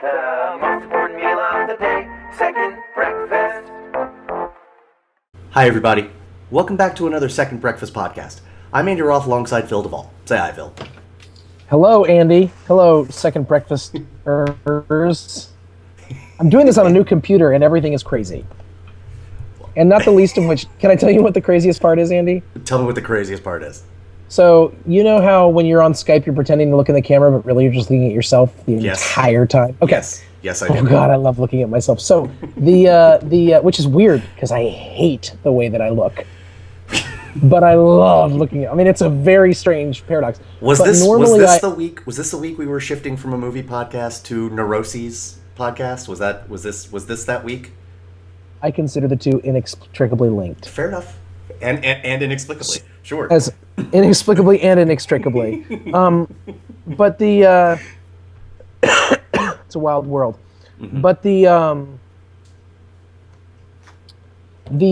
The most important meal of the day, second breakfast. Hi, everybody. Welcome back to another Second Breakfast podcast. I'm Andy Roth alongside Phil Duvall. Say hi, Phil. Hello, Andy. Hello, Second Breakfasters. I'm doing this on a new computer, and everything is crazy. And not the least of which, can I tell you what the craziest part is, Andy? Tell me what the craziest part is. So, you know how when you're on Skype, you're pretending to look in the camera, but really you're just looking at yourself the entire time? Okay. Yes, I do. Oh, God, I love looking at myself. So, the which is weird, because I hate the way that I look. But I love looking at. I mean, it's a very strange paradox. Was but this normally the week? Was this the week we were shifting from a movie podcast to neuroses podcast? Was this that week? I consider the two inextricably linked. Fair enough, and inexplicably, sure. As inexplicably and inextricably. But the it's a wild world. Mm-hmm. But the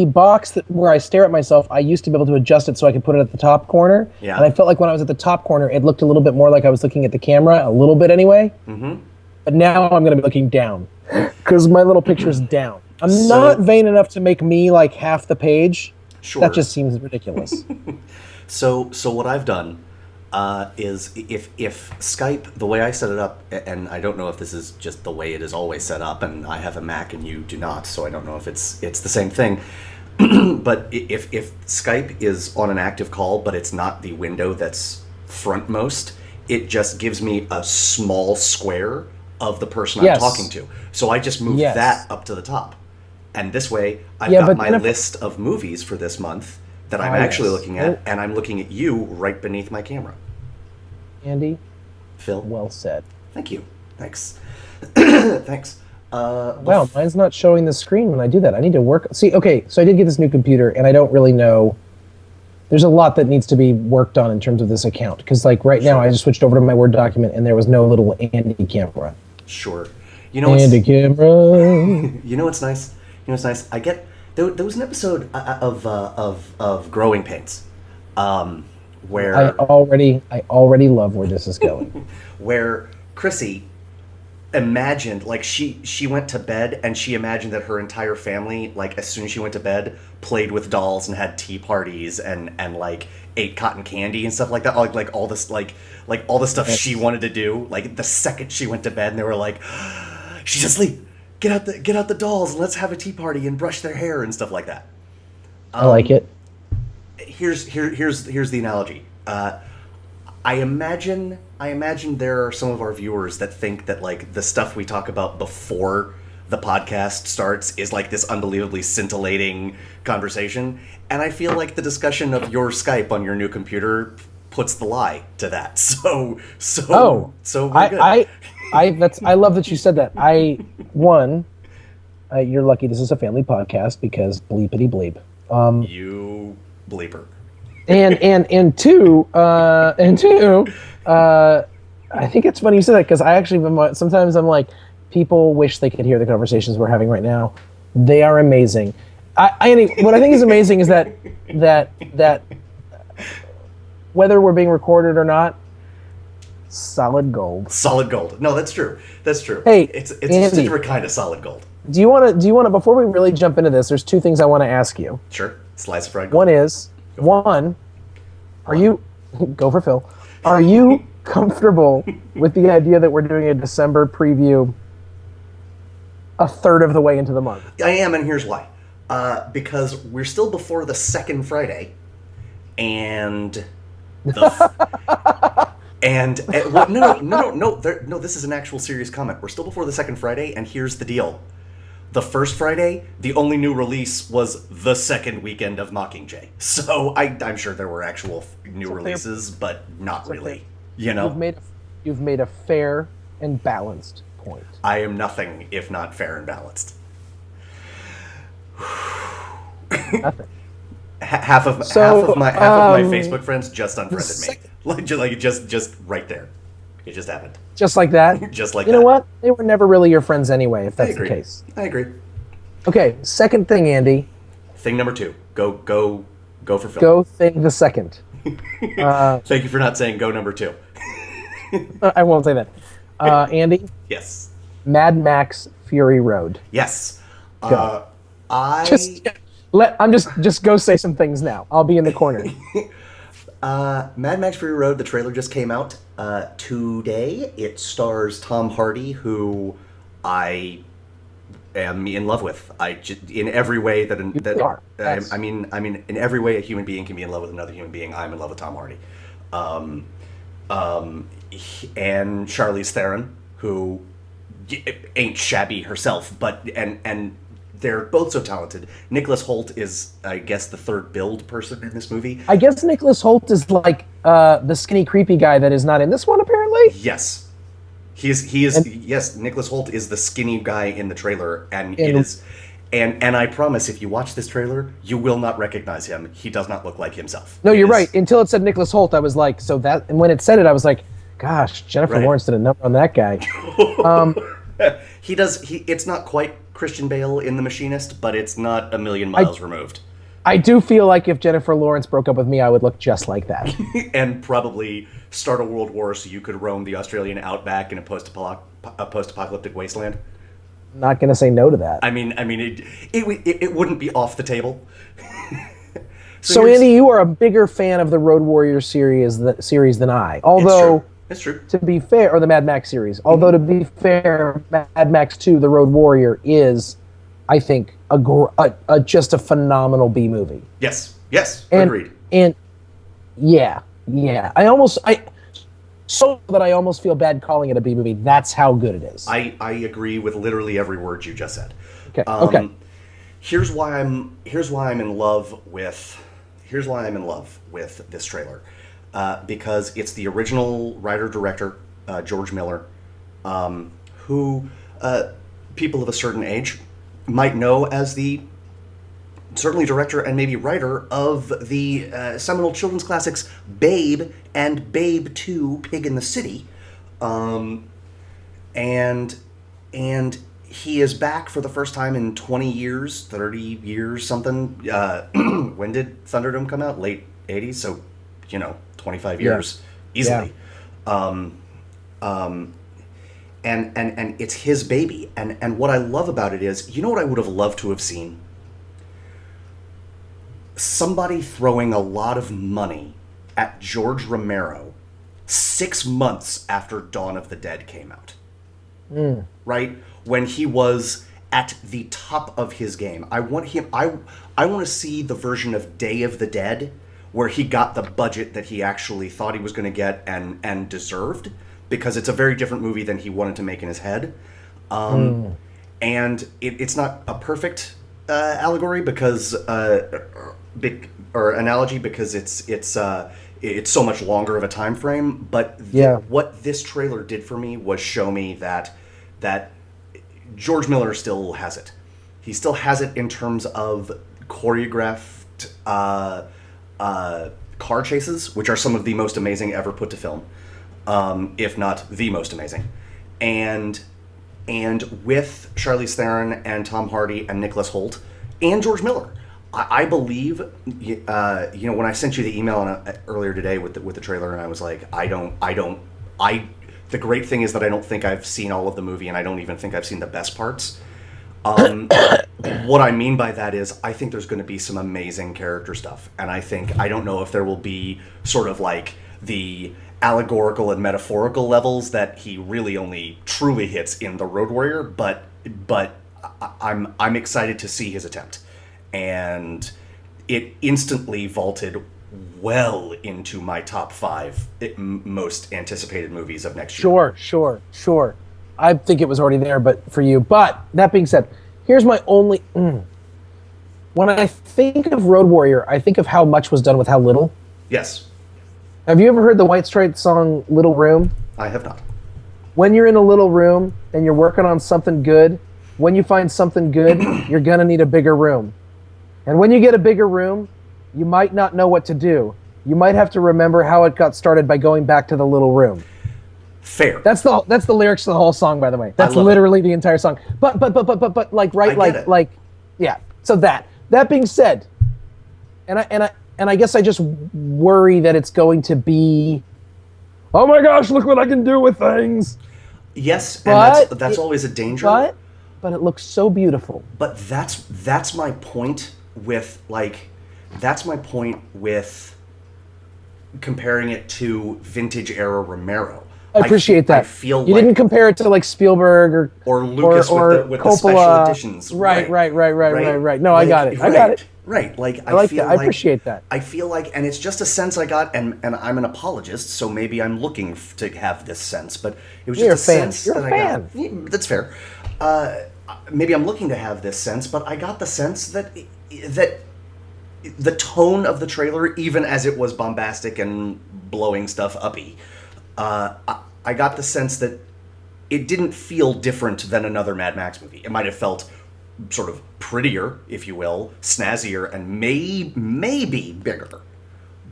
box where I stare at myself, I used to be able to adjust it so I could put it at the top corner. Yeah. And I felt like when I was at the top corner, it looked a little bit more like I was looking at the camera, a little bit anyway. Mm-hmm. But now I'm going to be looking down because my little picture's down. I'm not vain enough to make me like half the page. Sure. That just seems ridiculous. So what I've done is if Skype, the way I set it up, and I don't know if this is just the way it is always set up, and I have a Mac and you do not, so I don't know if it's the same thing. But if Skype is on an active call, but it's not the window that's frontmost, it just gives me a small square of the person I'm talking to. So I just move that up to the top. And this way, I've got my list of movies for this month that I'm actually looking at, and I'm looking at you right beneath my camera. Andy? Phil? Well said. Thank you. Thanks. Thanks. Wow, mine's not showing the screen when I do that. I need to work. See, okay, so I did get this new computer, and I don't really know. There's a lot that needs to be worked on in terms of this account. Because, like, right now, I just switched over to my Word document, and there was no little Andy camera. Sure. You know Andy camera. You know what's nice? You know what's nice? There was an episode of Growing Pains, where I already love where this is going. Where Chrissy imagined, like she went to bed and she imagined that her entire family, like as soon as she went to bed, played with dolls and had tea parties and like ate cotton candy and stuff like that. Like all this like all the stuff she wanted to do. Like the second she went to bed, and they were like, "She's asleep. Get out the dolls and let's have a tea party and brush their hair and stuff like that." I like it. Here's the analogy. I imagine there are some of our viewers that think that like the stuff we talk about before the podcast starts is like this unbelievably scintillating conversation, and I feel like the discussion of your Skype on your new computer puts the lie to that. So we're good. I love that you said that. You're lucky this is a family podcast because bleepity bleep. You bleeper. And two, I think it's funny you said that because I actually sometimes I'm like, people wish they could hear the conversations we're having right now. They are amazing. What I think is amazing is that whether we're being recorded or not, solid gold. Solid gold. No, that's true. That's true. Hey, it's Andy, just a different kind of solid gold. Do you want to before we really jump into this? There's two things I want to ask you. Sure. Slice of fried gold. One is are you go for Phil? Are you comfortable with the idea that we're doing a December preview a third of the way into the month? I am, and here's why. Because we're still before the second Friday, and no. This is an actual serious comment. We're still before the second Friday, and here's the deal. The first Friday, the only new release was the second weekend of Mockingjay. So I'm sure there were actual new releases, but not really. You know, you've made a fair and balanced point. I am nothing if not fair and balanced. Nothing. Half of my Facebook friends just unfriended me. Just right there. It just happened. Just like that? Just like that. You know what? They were never really your friends anyway, if that's the case. I agree. Okay, second thing, Andy. Thing number 2. Go for Phil. Go thing the second. Thank you for not saying go number 2. I won't say that. Andy? Yes. Mad Max Fury Road. Yes. Go. I Just go say some things now. I'll be in the corner. Mad Max Fury Road, the trailer just came out today. It stars Tom Hardy, who I am in love with. In every way that are. Yes. I mean, in every way a human being can be in love with another human being. I'm in love with Tom Hardy, and Charlize Theron, who ain't shabby herself, but and they're both so talented. Nicholas Hoult is, I guess, the third build person in this movie. I guess Nicholas Hoult is like the skinny, creepy guy that is not in this one, apparently. Yes, he is. Yes, Nicholas Hoult is the skinny guy in the trailer, and it is. And I promise, if you watch this trailer, you will not recognize him. He does not look like himself. No, you're right. Until it said Nicholas Hoult, I was like, so that. And when it said it, I was like, gosh, Jennifer Lawrence did a number on that guy. He does. It's not quite Christian Bale in The Machinist, but it's not a million miles removed. I do feel like if Jennifer Lawrence broke up with me, I would look just like that. And start a world war so you could roam the Australian outback in a post-apocalyptic wasteland. I'm not going to say no to that. I mean, it wouldn't be off the table. So Andy, you are a bigger fan of the Road Warrior series than I. Although, it's true. To be fair, or the Mad Max series. Although to be fair, Mad Max 2: The Road Warrior is, I think, just a phenomenal B movie. Yes, agreed. And yeah. So that I almost feel bad calling it a B movie. That's how good it is. I agree with literally every word you just said. Okay. Here's why I'm in love with this trailer, because it's the original writer-director, George Miller, who people of a certain age might know as the certainly director and maybe writer of the seminal children's classics Babe and Babe 2: Pig in the City, and he is back for the first time in 20 years, 30 years, something. When did Thunderdome come out? Late 80s, so 25 years easily. Yeah. And it's his baby, and what I love about it is, what I would have loved to have seen? Somebody throwing a lot of money at George Romero 6 months after Dawn of the Dead came out. Right? When he was at the top of his game. I want to see the version of Day of the Dead where he got the budget that he actually thought he was going to get and deserved, because it's a very different movie than he wanted to make in his head. And it's not a perfect allegory because or analogy, because it's so much longer of a time frame. But what this trailer did for me was show me that George Miller still has it. He still has it in terms of choreographed car chases, which are some of the most amazing ever put to film, if not the most amazing. And with Charlize Theron and Tom Hardy and Nicholas Hoult and George Miller, I believe, when I sent you the email earlier today with the trailer, and I was like, the great thing is that I don't think I've seen all of the movie, and I don't even think I've seen the best parts. What I mean by that is, I think there's going to be some amazing character stuff, and I don't know if there will be sort of like the allegorical and metaphorical levels that he really only truly hits in The Road Warrior, but I'm excited to see his attempt, and it instantly vaulted well into my top 5 most anticipated movies of next year. Sure. I think it was already there, but for you. But that being said, here's my only. When I think of Road Warrior, I think of how much was done with how little. Yes. Have you ever heard the White Stripes song "Little Room"? I have not. When you're in a little room and you're working on something good, when you find something good, you're gonna need a bigger room. And when you get a bigger room, you might not know what to do. You might have to remember how it got started by going back to the little room. Fair. That's the lyrics to the whole song, by the way. That's literally the entire song. But like yeah. So that being said, and I guess I just worry that it's going to be, oh my gosh, look what I can do with things. Yes, and But that's always a danger. But it looks so beautiful. But that's my point with comparing it to vintage era Romero. I appreciate that. I feel you like, didn't compare it to like Spielberg or Lucas with the special Coppola. editions. Right. No, I got it. I got it. Right. Like I like that. I appreciate that. I feel like, and it's just a sense I got, and I'm an apologist, so maybe I'm looking to have this sense, but it was just a sense You're that a fan. I got. Yeah, that's fair. Maybe I'm looking to have this sense, but I got the sense that the tone of the trailer, even as it was bombastic and blowing stuff uppy, I got the sense that it didn't feel different than another Mad Max movie. It might have felt sort of prettier, if you will, snazzier, and maybe bigger,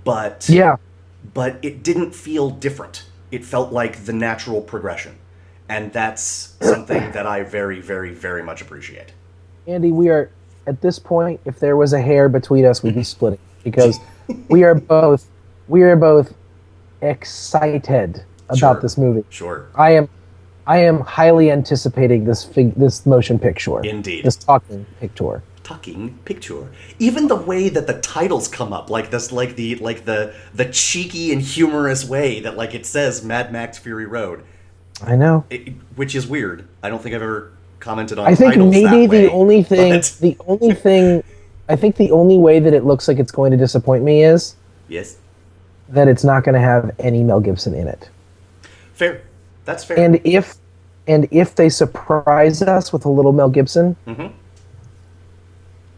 but it didn't feel different. It felt like the natural progression, and that's something that I very, very, very much appreciate. Andy, we are at this point. If there was a hair between us, we'd be splitting because we are both excited about this movie. Sure. I am highly anticipating this motion picture. Indeed. This talking picture. Talking picture. Even the way that the titles come up, like this, like the cheeky and humorous way that like it says Mad Max Fury Road. I know. Which is weird. I don't think I've ever commented on. I think titles maybe that way, the only thing, I think the only way that it looks like it's going to disappoint me is yes, that it's not going to have any Mel Gibson in it. Fair. That's fair. And if they surprise us with a little Mel Gibson,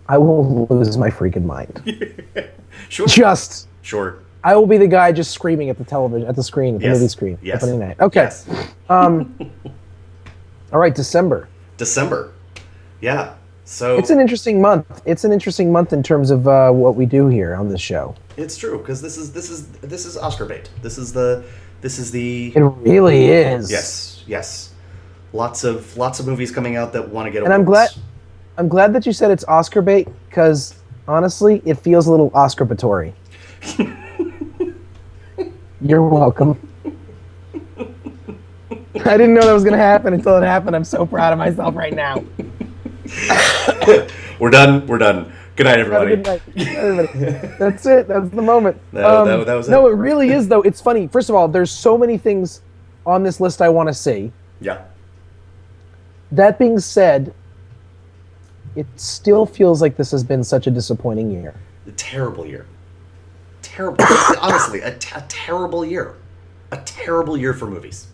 I will lose my freaking mind. Sure. Sure. I will be the guy just screaming at the television, at the screen, at the movie screen. Yes. Opening night. Okay. Yes. All right, December. Yeah. So It's an interesting month. It's an interesting month in terms of what we do here on this show. it's true because this is Oscar bait. This is the It really is. Yes. Lots of movies coming out that want to get And awards. I'm glad that you said it's Oscar bait because honestly, it feels a little Oscar-batory. You're welcome. I didn't know that was going to happen until it happened. I'm so proud of myself right now. We're done. Good night, Have a everybody. good night, everybody. That's it. That's the moment. That was it. No, it really is, though. It's funny. First of all, there's so many things on this list I want to see. Yeah. That being said, it still feels like this has been such a disappointing year. A terrible year. Terrible. Honestly, a terrible year. A terrible year for movies.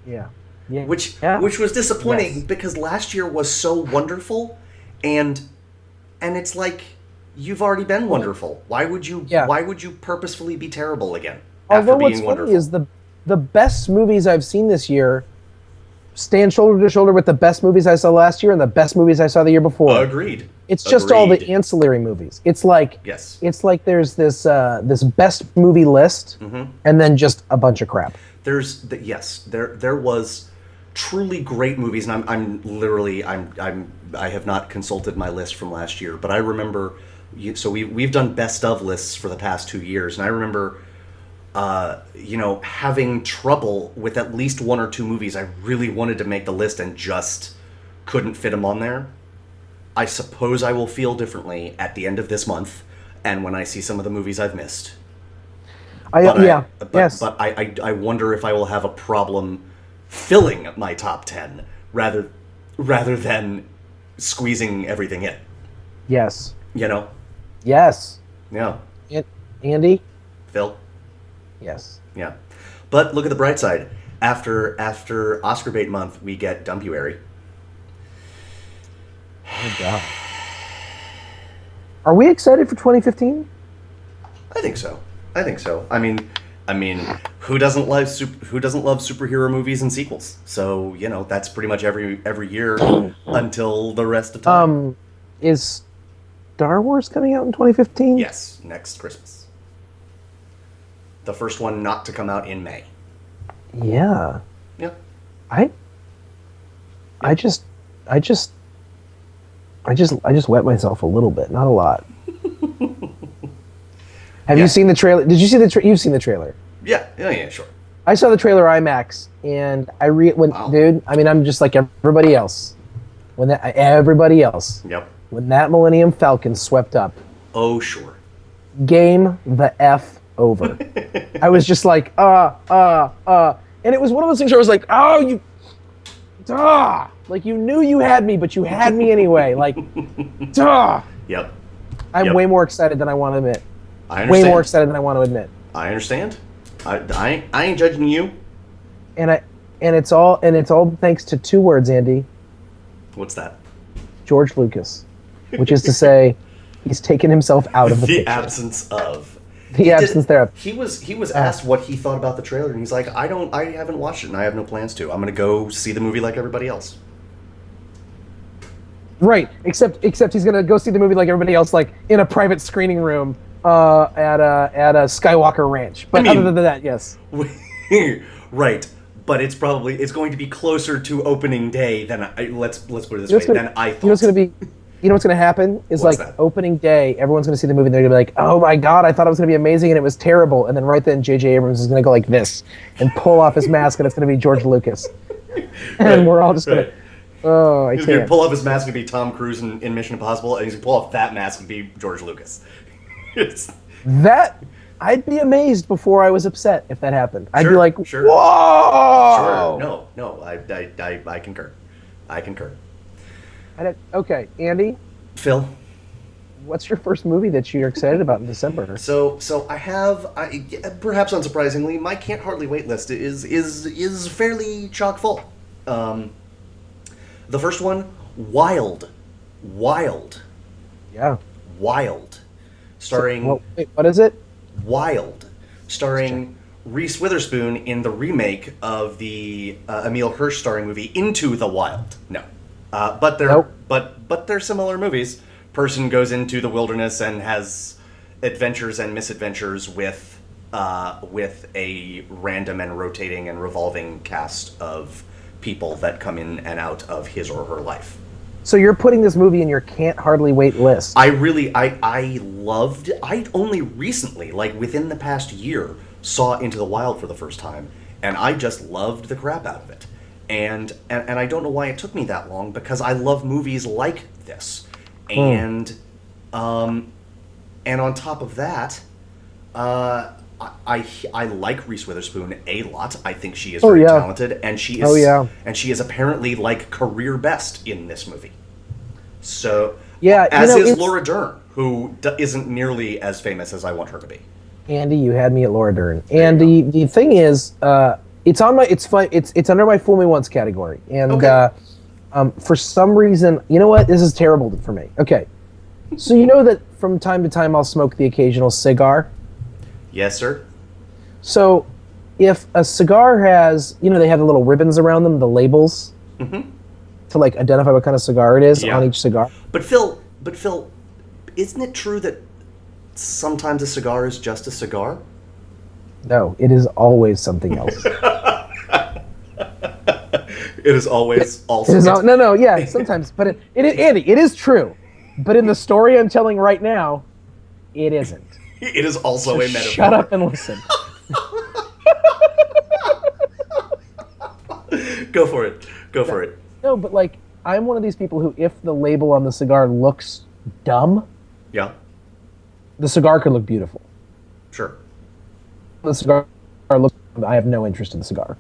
Yeah. Which was disappointing because last year was so wonderful, and it's like you've already been wonderful. Why would you purposefully be terrible again after Although being what's wonderful? funny is the best movies I've seen this year stand shoulder to shoulder with the best movies I saw last year and the best movies I saw the year before. Agreed. It's just all the ancillary movies. It's like It's like there's this this best movie list and then just a bunch of crap. There was truly great movies, and I have not consulted my list from last year, but I remember. So we've done best of lists for the past 2 years, and I remember, having trouble with at least one or two movies I really wanted to make the list and just couldn't fit them on there. I suppose I will feel differently at the end of this month, and when I see some of the movies I've missed. But I wonder if I will have a problem filling my top 10 rather than squeezing everything in. Yes. Yes. Yeah. Andy? Phil? Yes. Yeah. But look at the bright side. After Oscar bait month, we get Dumbuary. Oh God. Are we excited for 2015? I think so. I mean, who doesn't love superhero movies and sequels? So that's pretty much every year until the rest of time. Is Star Wars coming out in 2015? Yes, next Christmas. The first one not to come out in May. Yeah. Yeah. I just wet myself a little bit, not a lot. Have you seen the trailer? Did you see the trailer? You've seen the trailer. Yeah, sure. I saw the trailer IMAX, and Wow. dude. I mean, I'm just like everybody else. Everybody else, Yep. when that Millennium Falcon swept up, Oh, sure. game the F over. I was just like, and it was one of those things where I was like, oh, like you knew you had me, but you had me anyway. Like, Yep. I'm Yep. way more excited than I want to admit. I Way understand. more excited than I want to admit. I understand. I ain't judging you. And it's all thanks to two words, Andy. What's that? George Lucas, which is to say, he's taken himself out of the The picture. absence of. The absence thereof. He was asked what he thought about the trailer, and he's like, I haven't watched it, and I have no plans to. I'm gonna go see the movie like everybody else. Right, except he's gonna go see the movie like everybody else, like in a private screening room at a Skywalker Ranch. But I mean- other than that, yes. Right, but it's going to be closer to opening day than let's put it this You know what's way gonna- than I thought. You know what's gonna be? You know what's gonna happen is What's like that? opening day. Everyone's gonna see the movie. And they're gonna be like, "Oh my god, I thought it was gonna be amazing, and it was terrible." And then right then, J.J. Abrams is gonna go like this and pull off his mask, and it's gonna be George Lucas, and we're all just gonna. Right. Oh, I He's gonna can't. pull off his mask and be Tom Cruise in Mission Impossible, and he's gonna pull off that mask and be George Lucas. It's- That I'd be amazed before I was upset if that happened. I'd be Sure, like, sure. "Whoa!" Sure. No. I concur. I concur. Okay, Andy, Phil. what's your first movie that you're excited about in December? So I have, perhaps unsurprisingly, my can't hardly wait list is fairly chock full. The first one, Wild, Yeah. starring Wait, what is it? Wild, starring Reese Witherspoon in the remake of the Emile Hirsch starring movie Into the Wild. No, but they're Nope. but they're similar movies. Person goes into the wilderness and has adventures and misadventures with a random and rotating and revolving cast of people that come in and out of his or her life. So you're putting this movie in your can't hardly wait list. I only recently, like within the past year, saw Into the Wild for the first time, and I just loved the crap out of it. And I don't know why it took me that long, because I love movies like this. And on top of that, I like Reese Witherspoon a lot. I think she is very yeah. talented, and she is Oh, yeah. and she is apparently like career best in this movie. So Yeah, as is it's- Laura Dern, who isn't nearly as famous as I want her to be. Andy, you had me at Laura Dern. And the thing is, it's under my Fool Me Once category. And Okay. for some reason, you know what? This is terrible for me. Okay. So you know that from time to time I'll smoke the occasional cigar. Yes, sir. So if a cigar has, they have the little ribbons around them, the labels, to like identify what kind of cigar it is Yeah. on each cigar. But Phil, isn't it true that sometimes a cigar is just a cigar? No, it is always something else. It is always also. It is yeah, sometimes, but Andy, it is true. But in the story I'm telling right now, it isn't. It is also a metaphor. Shut up and listen. Go for it. Go for it. No, but like, I'm one of these people who, if the label on the cigar looks dumb, Yeah. the cigar could look beautiful. Sure. The cigar looks, I have no interest in the cigar.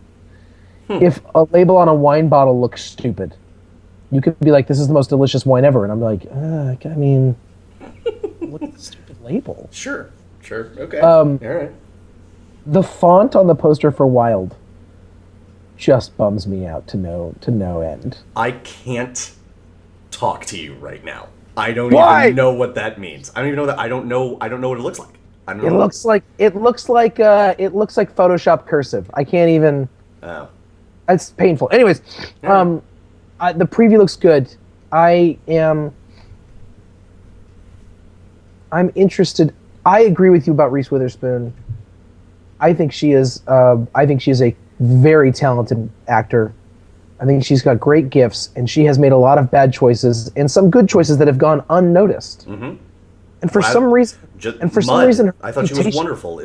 If a label on a wine bottle looks stupid, you could be like, this is the most delicious wine ever. And I'm like, I mean, look at the stupid label. Sure. Okay. All right. The font on the poster for Wild just bums me out to no end. I can't talk to you right now. I don't Why? even know what that means. I don't even know that. I don't know what it looks like. I don't know. It looks like Photoshop cursive. I can't even. Oh. It's painful. Anyways, Yeah. the preview looks good. I'm interested. I agree with you about Reese Witherspoon. I think she is a very talented actor. I think she's got great gifts, and she has made a lot of bad choices and some good choices that have gone unnoticed. Mm-hmm. And for I- some reason, Just her I thought she was reputation- wonderful.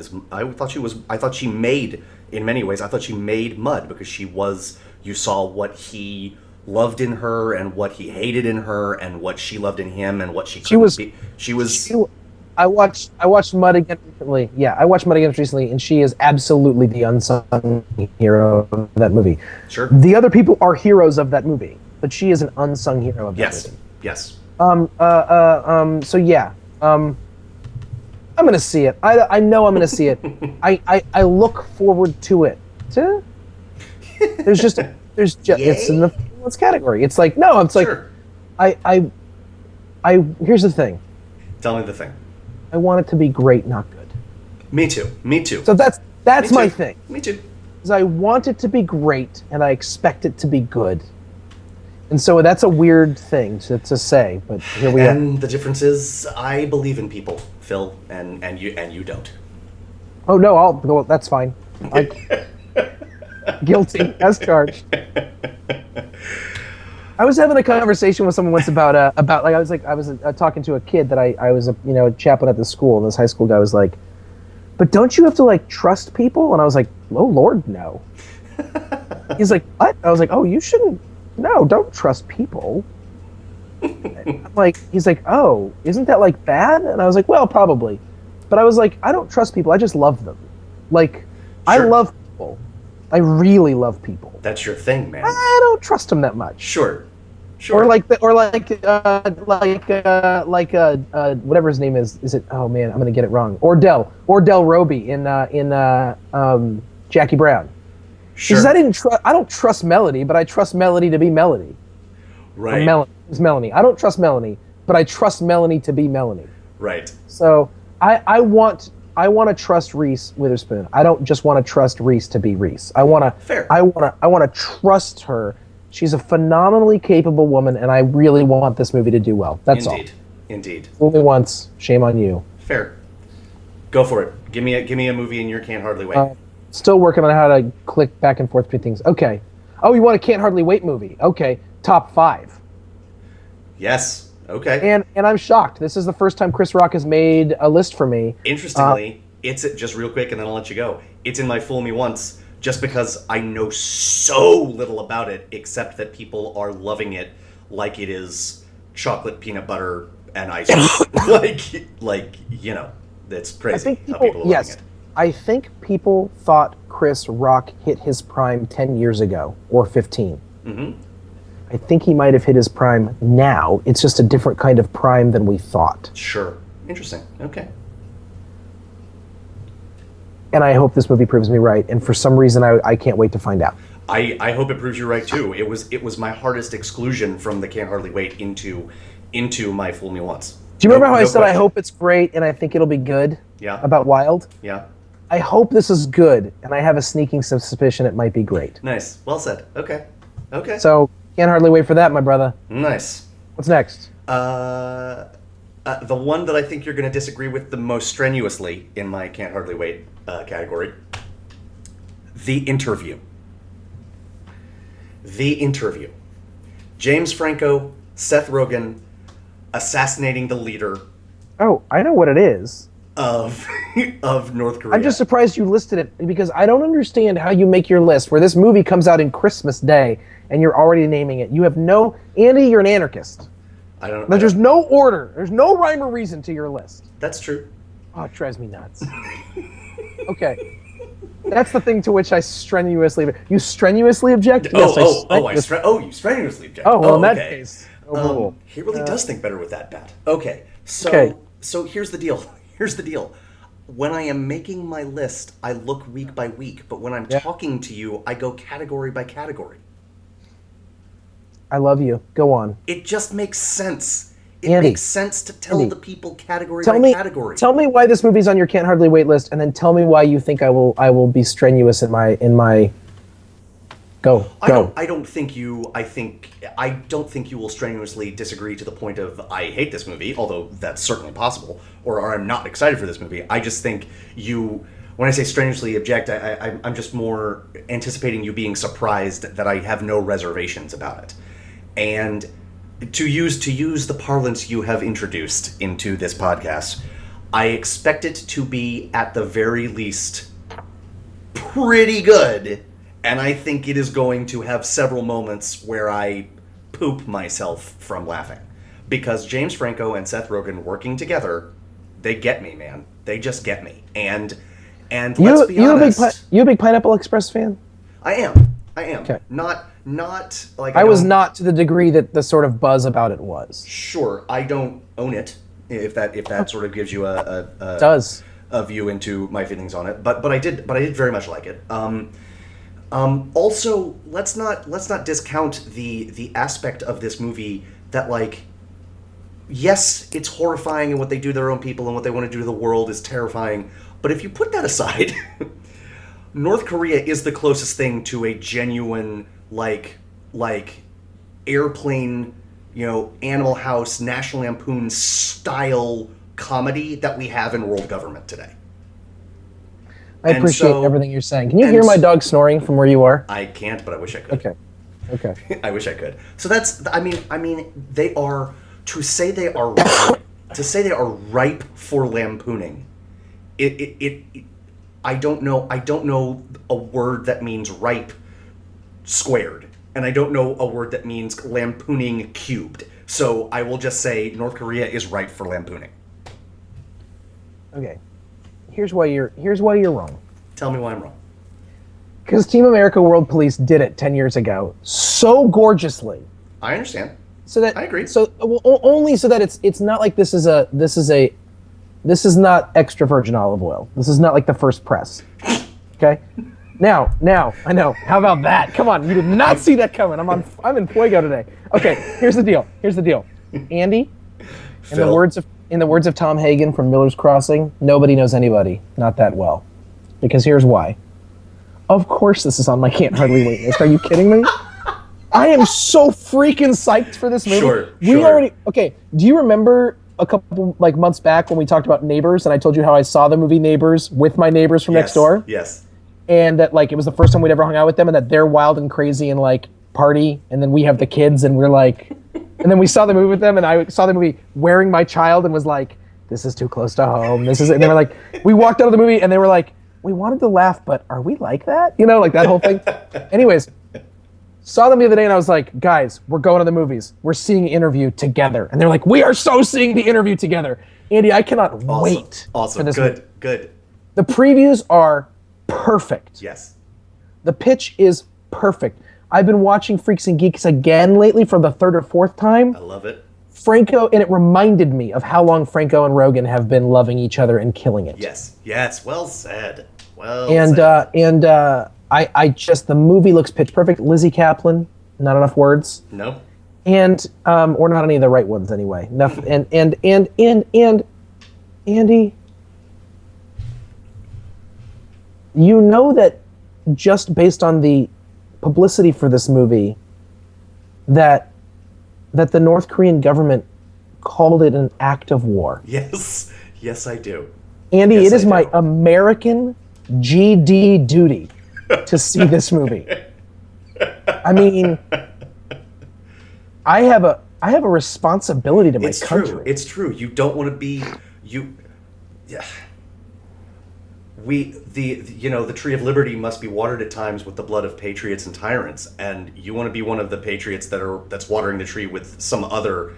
I thought she made, in many ways, I thought she made Mud because she was. You saw what he loved in her and what he hated in her and what she loved in him and what she couldn't was- be. She was. I watched Mud again recently. Yeah, I watched Mud again recently, and she is absolutely the unsung hero of that movie. Sure. The other people are heroes of that movie, but she is an unsung hero of that Yes. movie. Yes. So yeah, I'm gonna see it. I know I'm gonna see it. I look forward to it. There's just it's in the feelings category. It's like no, it's like Sure. I here's the thing. Tell me the thing. I want it to be great, not good. Me too. Me too. So that's Me my too. thing. Me too. Is I want it to be great and I expect it to be good. And so that's a weird thing to say, but here we are. And the difference is, I believe in people, Phil, and you don't. Oh no, well, that's fine. Guilty as charged. I was having a conversation with someone once about like I was talking to a kid that I was a chaplain at the school, and this high school guy was like, "But don't you have to like trust people?" And I was like, "Oh Lord, no." He's like, "What?" I was like, "Oh, you shouldn't. No, don't trust people." I'm like, he's like, "Oh, isn't that like bad?" And I was like, "Well, probably," but I was like, "I don't trust people. I just love them. Like, I Sure. love people. I really love people. That's your thing, man. I don't trust them that much." Sure. Sure. Or whatever his name is. Is it? Oh man, I'm gonna get it wrong. Ordell Roby in Jackie Brown. Sure. Because I don't trust Melody, but I trust Melody to be Melody. Right. It's Melanie. I don't trust Melanie, but I trust Melanie to be Melanie. Right. So I want to trust Reese Witherspoon. I don't just want to trust Reese to be Reese. Fair. I want to trust her. She's a phenomenally capable woman, and I really want this movie to do well. That's Indeed. Indeed. all. Only once. Shame on you. Fair. Go for it. Give me a movie and you can't hardly wait. Still working on how to click back and forth between things. Okay. Oh, you want a Can't Hardly Wait movie? Okay. Top 5. Yes. Okay. And I'm shocked. This is the first time Chris Rock has made a list for me. Interestingly, it's just real quick, and then I'll let you go. It's in my Fool Me Once, just because I know so little about it, except that people are loving it like it is chocolate, peanut butter, and ice cream. like it's crazy I think how people are loving it. I think people thought Chris Rock hit his prime 10 years ago or 15. Mm-hmm. I think he might have hit his prime now. It's just a different kind of prime than we thought. Sure. Interesting. Okay. And I hope this movie proves me right. And for some reason, I can't wait to find out. I hope it proves you right too. It was my hardest exclusion from the Can't Hardly Wait into my Fool Me Once. Do you remember how I said I question. hope it's great and I think it'll be good? Yeah. About Wild? Yeah. I hope this is good, and I have a sneaking suspicion it might be great. Nice. Well said. Okay. Okay. So, can't hardly wait for that, my brother. Nice. What's next? The one that I think you're going to disagree with the most strenuously in my Can't Hardly Wait category, The Interview. The Interview. James Franco, Seth Rogen, assassinating the leader Oh, I know what it is. of of North Korea. I'm just surprised you listed it because I don't understand how you make your list where this movie comes out in Christmas Day and you're already naming it. You have no... Andy, you're an anarchist. I don't. There's no order. There's no rhyme or reason to your list. That's true. Oh, it drives me nuts. Okay. That's the thing to which I strenuously... You strenuously object? Yes, You strenuously object. Oh, well, in that okay. case, overrule. He really does think better with that bat. Okay, so Okay. so here's the deal. Here's the deal. When I am making my list, I look week by week, but when I'm talking to you, I go category by category. I love you. Go on. It just makes sense. It Andy, makes sense to tell Andy, the people category Tell by me, category. tell me why this movie's on your Can't Hardly Wait list, and then tell me why you think I will be strenuous in my. Go. I don't think you will strenuously disagree to the point of I hate this movie, although that's certainly possible, or I'm not excited for this movie. I just think when I say strenuously object, I'm just more anticipating you being surprised that I have no reservations about it. And to use the parlance you have introduced into this podcast, I expect it to be at the very least pretty good, and I think it is going to have several moments where I poop myself from laughing, because James Franco and Seth Rogen working together, they get me, man. They just get me, and let's be honest, you a big Pineapple Express fan? I am. Okay. Not like I was not to the degree that the sort of buzz about it was. Sure, I don't own it. If that sort of gives you a view into my feelings on it, but I did very much like it. Also, let's not discount the aspect of this movie that, like, yes, it's horrifying, and what they do to their own people and what they want to do to the world is terrifying. But if you put that aside, North Korea is the closest thing to a genuine like airplane, Animal House, National Lampoon style comedy that we have in world government today. I appreciate everything you're saying. Can you hear my dog snoring from where you are? I can't, but I wish I could. Okay. I wish I could. So that's, I mean, they are, to say they are ripe for lampooning. I don't know a word that means ripe squared, and I don't know a word that means lampooning cubed. So I will just say North Korea is ripe for lampooning. Okay. Here's why you're wrong. Tell me why I'm wrong. Because Team America World Police did it 10 years ago so gorgeously. I understand. So that I agree. So only so that it's not like this is not extra virgin olive oil. This is not like the first press. Okay? Now, I know. How about that? Come on, you did not see that coming. I'm in Fuego today. Okay, here's the deal. Andy, in the words of Tom Hagen from Miller's Crossing, nobody knows anybody, not that well. Because here's why. Of course this is on my can't hardly wait list. Are you kidding me? I am so freaking psyched for this movie. Sure. Okay, do you remember a couple months back when we talked about Neighbors and I told you how I saw the movie Neighbors with my neighbors from next door? Yes. And that it was the first time we'd ever hung out with them, and that they're wild and crazy and party, and then we have the kids and we're and then we saw the movie with them, and I saw the movie wearing my child and was like, this is too close to home. And they were like, we walked out of the movie and they were like, we wanted to laugh, but are we like that? That whole thing. Anyways, saw them the other day and I was like, guys, we're going to the movies. We're seeing Interview together. And they're like, we are so seeing the Interview together. Andy, I cannot wait for this movie. Good. The previews are perfect. Yes. The pitch is perfect. I've been watching Freaks and Geeks again lately for the third or fourth time. I love it. Franco, and it reminded me of how long Franco and Rogen have been loving each other and killing it. Yes. Well said. I just, the movie looks pitch perfect. Lizzie Kaplan, not enough words. Nope. And or not any of the right ones anyway. Enough. And Andy, you know that just based on the publicity for this movie, that the North Korean government called it an act of war. Yes, I do. Andy, it is my American GD duty to see this movie. I mean, I have a responsibility to my country. It's true. You don't want to be the tree of liberty must be watered at times with the blood of patriots and tyrants, and you want to be one of the patriots that's watering the tree with some other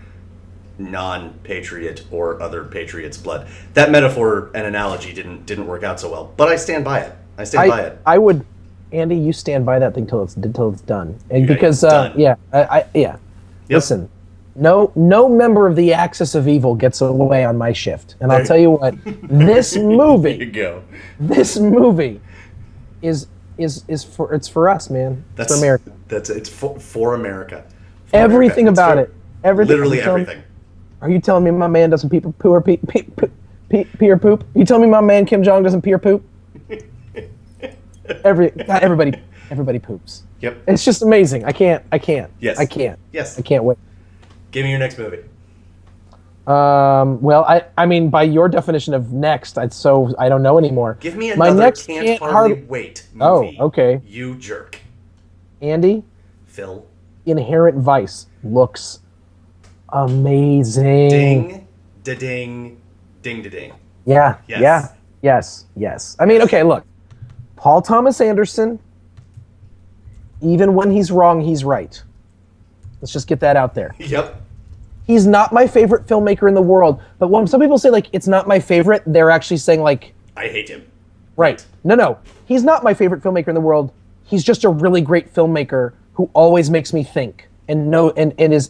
non-patriot or other patriot's blood. That metaphor and analogy didn't work out so well, but I stand by it. I would, Andy, you stand by that thing till it's done, and Okay, because done. yeah. Yep. Listen, no member of the Axis of Evil gets away on my shift, and I'll tell you what, this movie. There you go. This movie is for us, man. It's for America. It's for America. Everything about it. Everything. Literally everything. Are you telling me my man doesn't pee or poop? You telling me my man Kim Jong doesn't pee or poop? Everybody poops. Yep. It's just amazing. I can't. Yes. I can't. Yes. I can't wait. Give me your next movie. Well, I mean, by your definition of next, I don't know anymore. Give me another next can't hardly wait movie. Oh, okay. You jerk. Andy, Phil. Inherent Vice looks Amazing. Ding, da ding, ding da ding. Yeah. Yes. Yeah. Yes. I mean, okay, look. Paul Thomas Anderson, even when he's wrong, he's right. Let's just get that out there. Yep. He's not my favorite filmmaker in the world, but when some people say, like, it's not my favorite, they're actually saying, like, I hate him. right. No. He's not my favorite filmmaker in the world. He's just a really great filmmaker who always makes me think and know and is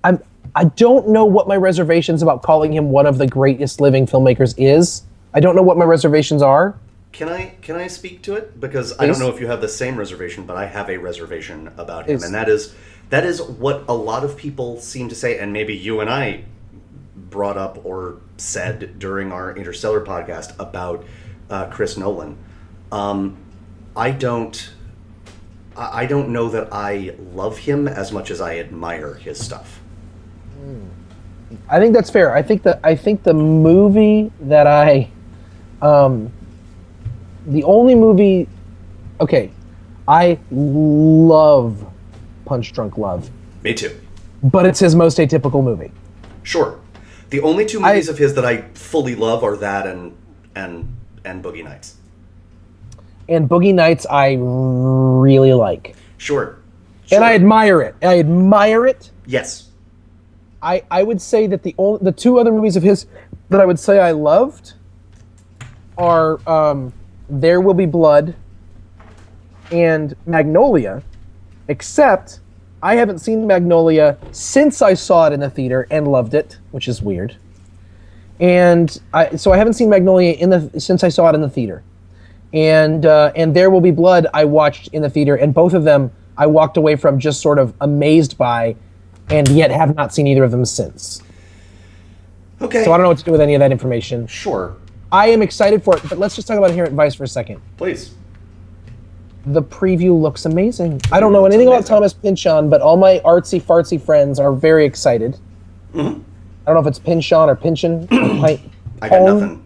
I don't know what my reservations about calling him one of the greatest living filmmakers is. I don't know what my reservations are. Can I speak to it? Because I don't know if you have the same reservation, but I have a reservation about him, and that is what a lot of people seem to say, and maybe you and I brought up or said during our Interstellar podcast about Chris Nolan. I don't know that I love him as much as I admire his stuff. I think that's fair. I think the movie that the only movie, okay, I love Punch Drunk Love, Me too. but it's his most atypical movie. Sure. The only two movies of his that I fully love are that and Boogie Nights. And Boogie Nights I really like. Sure. And I admire it. Yes. I would say that the two other movies of his that I would say I loved are There Will Be Blood and Magnolia, except I haven't seen Magnolia since I saw it in the theater and loved it, which is weird. And so I haven't seen Magnolia since I saw it in the theater. And There Will Be Blood I watched in the theater, and both of them I walked away from just sort of amazed by, and yet have not seen either of them since. Okay. So I don't know what to do with any of that information. Sure. I am excited for it, but let's just talk about Inherent Vice for a second. Please. The preview looks amazing. I don't know anything about Thomas Pynchon, but all my artsy fartsy friends are very excited. Mm-hmm. I don't know if it's Pynchon or Pynchon. I got nothing.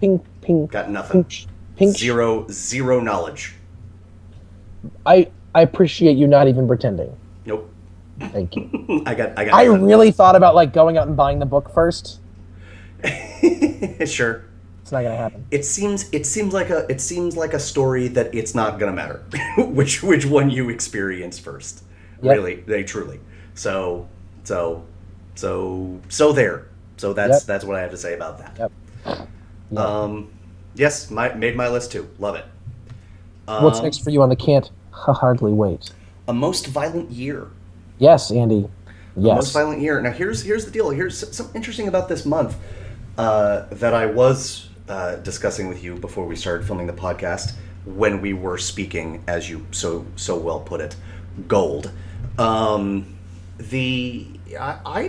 Pink. Got nothing. Pink. Zero knowledge. I appreciate you not even pretending. Nope. Thank you. I got I nothing. really thought about like going out and buying the book first. Sure. It's not gonna happen. It seems like a story that it's not gonna matter which one you experience first. Yep. Really, truly. So there. So that's what I have to say about that. Yep. Yes, made my list too. Love it. What's next for you on the can't hardly wait? A Most Violent Year. Yes, Andy. Yes. Most Violent Year. Now here's the deal. Here's something interesting about this month that I was discussing with you before we started filming the podcast when we were speaking, as you so well put it, gold. I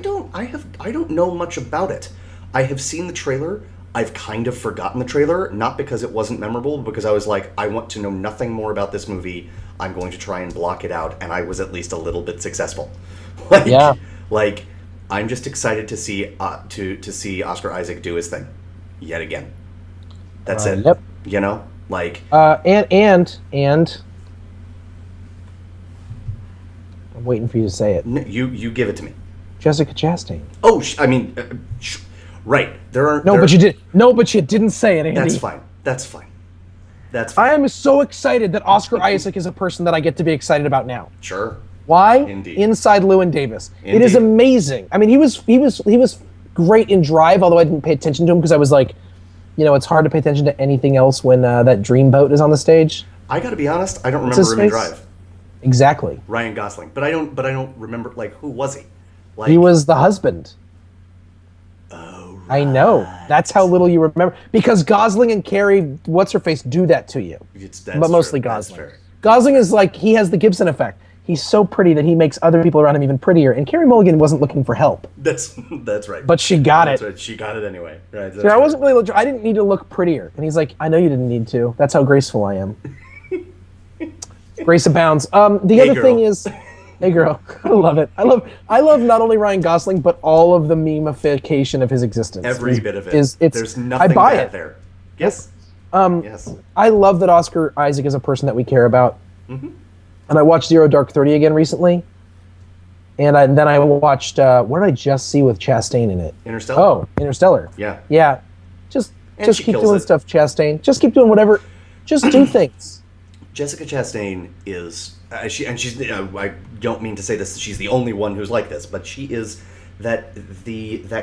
don't know much about it. I have seen the trailer. I've kind of forgotten the trailer, not because it wasn't memorable, but because I was like, I want to know nothing more about this movie. I'm going to try and block it out, and I was at least a little bit successful. Like, I'm just excited to see Oscar Isaac do his thing, yet again. That's it. Yep. You know, like. And I'm waiting for you to say it. You give it to me. Jessica Chastain. Oh, right. But you did. No, but you didn't say it, Andy. That's fine. I am so excited that Oscar Isaac is a person that I get to be excited about now. Sure. Why? Indeed. Inside Llewyn Davis. Indeed. It is amazing. I mean, he was great in Drive, although I didn't pay attention to him because I was like, it's hard to pay attention to anything else when that dreamboat is on the stage. I got to be honest. I don't remember him in Drive. Exactly. Ryan Gosling, but I don't remember who was he? He was the husband. Oh. Right. I know. That's how little you remember. Because Gosling and Carrie, what's her face, do that to you. But mostly Gosling. Gosling is like, he has the Gibson effect. He's so pretty that he makes other people around him even prettier. And Carrie Mulligan wasn't looking for help. That's right. But she got it. Right. She got it anyway. Right. I wasn't really. I didn't need to look prettier. And he's like, I know you didn't need to. That's how graceful I am. Grace abounds. The other thing is, hey girl, I love it. I love not only Ryan Gosling but all of the memification of his existence. Every bit of it. There's nothing I buy bad it. there. Yes. Yes. I love that Oscar Isaac is a person that we care about. Mm-hmm. And I watched Zero Dark 30 again recently. And then I watched what did I just see with Chastain in it? Interstellar. Oh, Interstellar. Yeah. Yeah. Just she keep kills doing it. stuff, Chastain. Just keep doing whatever. Just do things. Jessica Chastain is she's I don't mean to say this, she's the only one who's like this, but she is that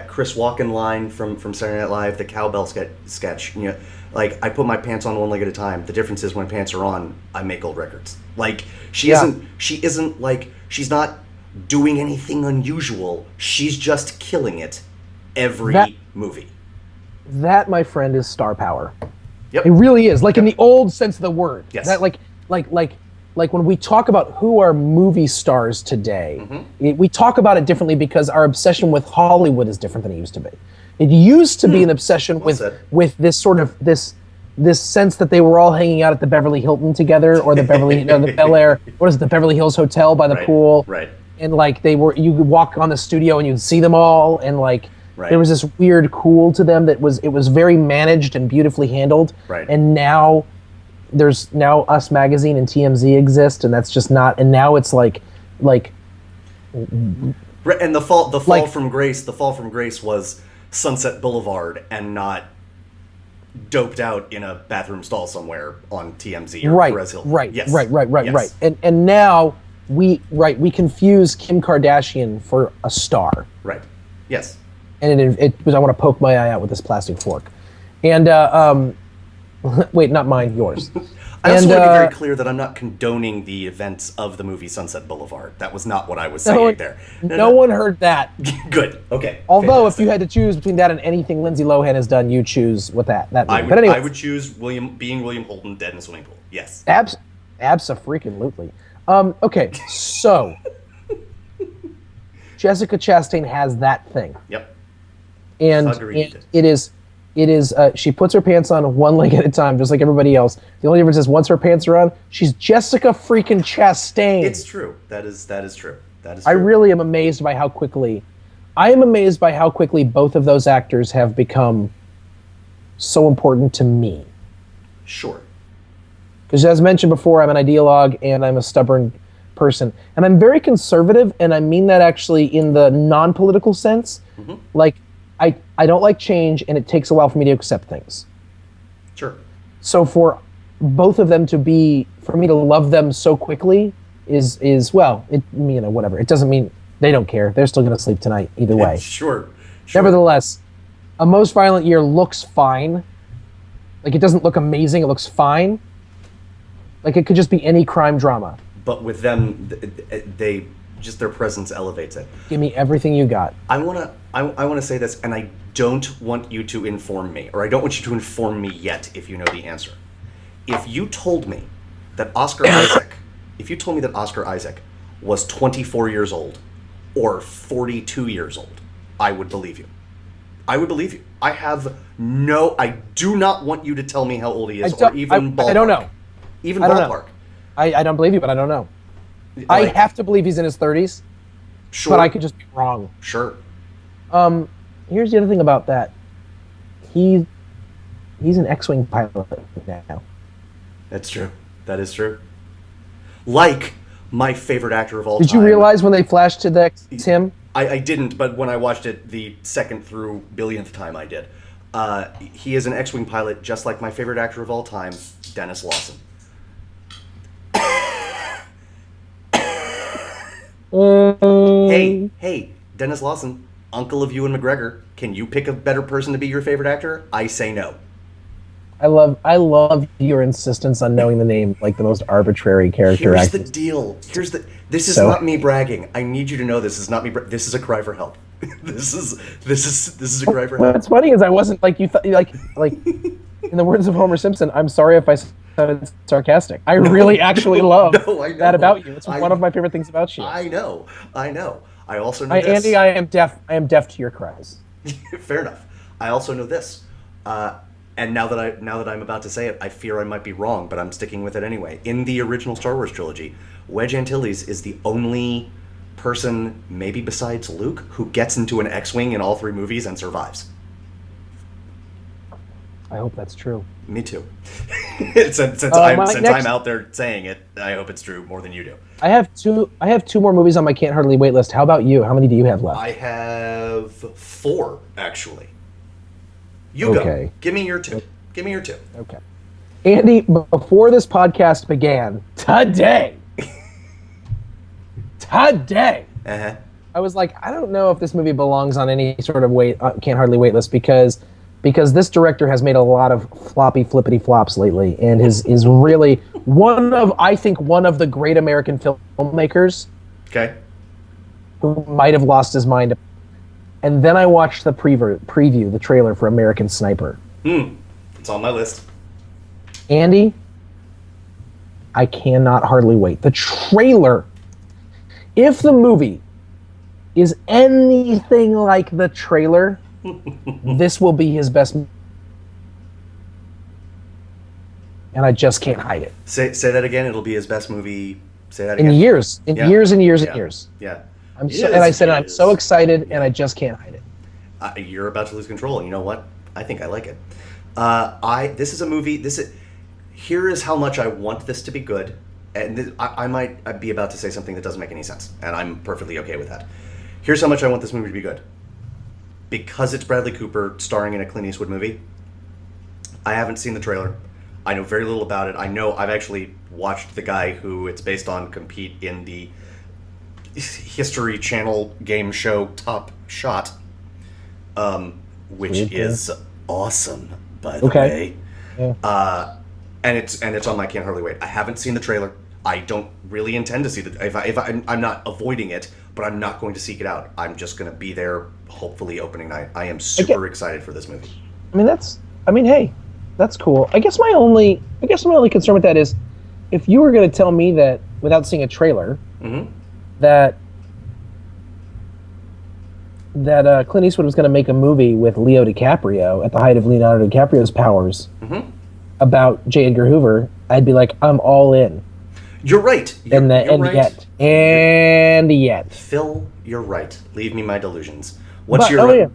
Chris Walken line from Saturday Night Live, the cowbell sketch. You know, like, I put my pants on one leg at a time. The difference is when pants are on, I make gold records. Like, she isn't like, she's not doing anything unusual. She's just killing it every movie. That, my friend, is star power. Yep. It really is. Like, in the old sense of the word. Yes. That, like when we talk about who are movie stars today, we talk about it differently because our obsession with Hollywood is different than it used to be. It used to be an obsession with this sort of this sense that they were all hanging out at the Beverly Hilton together, or the the Bel Air, what is it, the Beverly Hills Hotel by the pool, Right. and like you could walk on the studio and you'd see them all, and like Right. there was this weird cool to them that was very managed and beautifully handled. Right. And now there's Us Magazine and TMZ exist, and that's just not. And now it's like. Right, and the fall Like- from grace was Sunset Boulevard and not doped out in a bathroom stall somewhere on TMZ or Perez Hilton. Right. Yes. Right. And now we confuse Kim Kardashian for a star. Right. Yes. And it was, I want to poke my eye out with this plastic fork. And wait, not mine, yours. I also And, want to be very clear that I'm not condoning the events of the movie Sunset Boulevard. That was not what I was saying there. No one heard that. Good. Okay. Although, if Fantastic. you had to choose between that and anything Lindsay Lohan has done, you choose with that movie. I would, But anyway, I would choose William Holden dead in a swimming pool. Yes. Abso-freaking-lutely. Okay, so Jessica Chastain has that thing. Yep. And Agreed. it is she puts her pants on one leg at a time, just like everybody else. The only difference is once her pants are on, she's Jessica freaking Chastain. It's true. That is true. That is I true. really am amazed by how quickly both of those actors have become so important to me. Sure. Because as mentioned before, I'm an ideologue and I'm a stubborn person. And I'm very conservative, and I mean that actually in the non-political sense. Mm-hmm. Like, I don't like change, and it takes a while for me to accept things. Sure. So for both of them for me to love them so quickly is well, whatever. It doesn't mean they don't care. They're still going to sleep tonight either way. Sure. Nevertheless, A Most Violent Year looks fine. Like, it doesn't look amazing. It looks fine. Like, it could just be any crime drama. But with them, they just, their presence elevates it. Give me everything you got. I wanna say this, and I don't want you to inform me, or I don't want you to inform me yet if you know the answer. If you told me that Oscar Isaac was 24 years old or 42 years old, I would believe you. I do not want you to tell me how old he is, or even ballpark. I don't know. Even I don't ballpark. know. I don't believe you, but I don't know. I Like, have to believe he's in his 30s, sure. but I could just be wrong. Sure. Here's the other thing about that. He's an X-Wing pilot now. That's true. That is true. Like my favorite actor of all time. Did you realize when they flashed to it's him? I didn't, but when I watched it the second through billionth time, I did. He is an X-Wing pilot, just like my favorite actor of all time, Dennis Lawson. Hey, Dennis Lawson, uncle of Ewan McGregor. Can you pick a better person to be your favorite actor? I say no. I love your insistence on knowing the name, like the most arbitrary character Here's actor. the deal. This is not me bragging. I need you to know this is not me. This is a cry for help. This is a cry for help. What's funny is I wasn't like you thought. Like in the words of Homer Simpson, I'm sorry if I sounded sarcastic. I really actually love I know. that about you. It's one of my favorite things about you. I know. I also know this. Andy, I am deaf. I am deaf to your cries. Fair enough. I also know this. And now that I'm about to say it, I fear I might be wrong, but I'm sticking with it anyway. In the original Star Wars trilogy, Wedge Antilles is the only person, maybe besides Luke, who gets into an X-Wing in all three movies and survives. I hope that's true. Me too. since my I'm next- out there saying it, I hope it's true more than you do. I have two more movies on my can't hardly wait list. How about you? How many do you have left? I have 4 actually. You Okay. go. Give me your 2. Give me your 2. Okay. Andy, before this podcast began, today, Uh-huh. I was like, I don't know if this movie belongs on any sort of can't hardly wait list because this director has made a lot of flippity flops lately and is really one of the great American filmmakers Okay. who might have lost his mind. And then I watched the preview, the trailer for American Sniper. It's on my list. Andy, I cannot hardly wait. The trailer, if the movie is anything like the trailer, this will be his best. And I just can't hide it. Say that again. It'll be his best movie. Say that In again. years, in Yeah. years and years and Yeah. years. Yeah. I'm so excited, and I just can't hide it. You're about to lose control. And you know what? I think I like it. This is a movie. Here is how much I want this to be good. And I might be about to say something that doesn't make any sense, and I'm perfectly okay with that. Here's how much I want this movie to be good. Because it's Bradley Cooper starring in a Clint Eastwood movie. I haven't seen the trailer. I know very little about it. I know I've actually watched the guy who it's based on compete in the History Channel game show Top Shot, which Okay. is awesome, by the Okay. way. Yeah. And it's on my can't hardly wait. I haven't seen the trailer. I don't really intend to see I'm not avoiding it, but I'm not going to seek it out. I'm just going to be there, hopefully opening night. I am super excited for this movie. Hey, that's cool. I guess my only concern with that is, if you were going to tell me that without seeing a trailer, that Clint Eastwood was going to make a movie with Leo DiCaprio at the height of Leonardo DiCaprio's powers about J. Edgar Hoover, I'd be like, I'm all in. You're right. You're right. Yet. Phil, you're right. Leave me my delusions. What's your other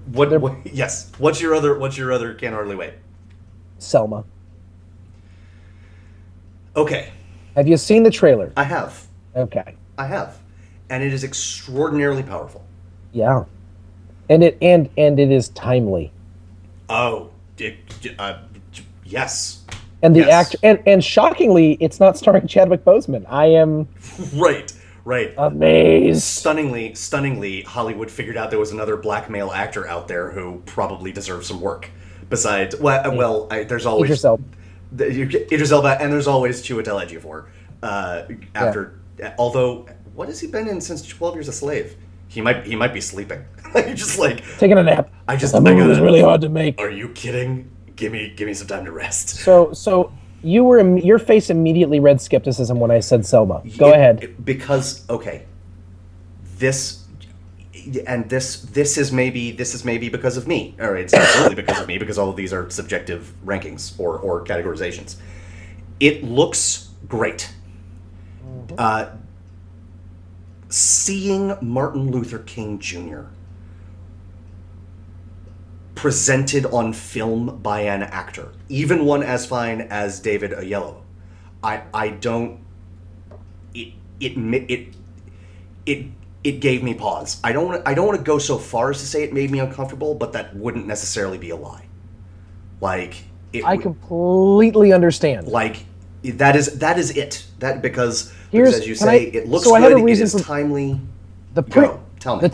can't hardly wait? Selma. Okay. Have you seen the trailer? I have. Okay. I have. And it is extraordinarily powerful. Yeah. And it is timely. Oh, yes. And the Yes. actor, and shockingly, it's not starring Chadwick Boseman. I am Right. amazed. Stunningly, Hollywood figured out there was another black male actor out there who probably deserves some work. Besides, there's always Idris Elba. Idris Elba, and there's always Chiwetel Ejiofor. Although, what has he been in since 12 Years a Slave? He might be sleeping. Just like Taking a nap. that movie was really hard to make. Are you kidding? Give me some time to rest. So your face immediately read skepticism when I said Selma. Go ahead. Because this is maybe because of me, or it's absolutely because of me, because all of these are subjective rankings or categorizations. It looks great. Seeing Martin Luther King Jr. presented on film by an actor, even one as fine as David Oyelowo, it gave me pause. I don't want to go so far as to say it made me uncomfortable, but that wouldn't necessarily be a lie. I completely understand. That is it. Because as you Can say, it looks good. It is timely. Tell me. The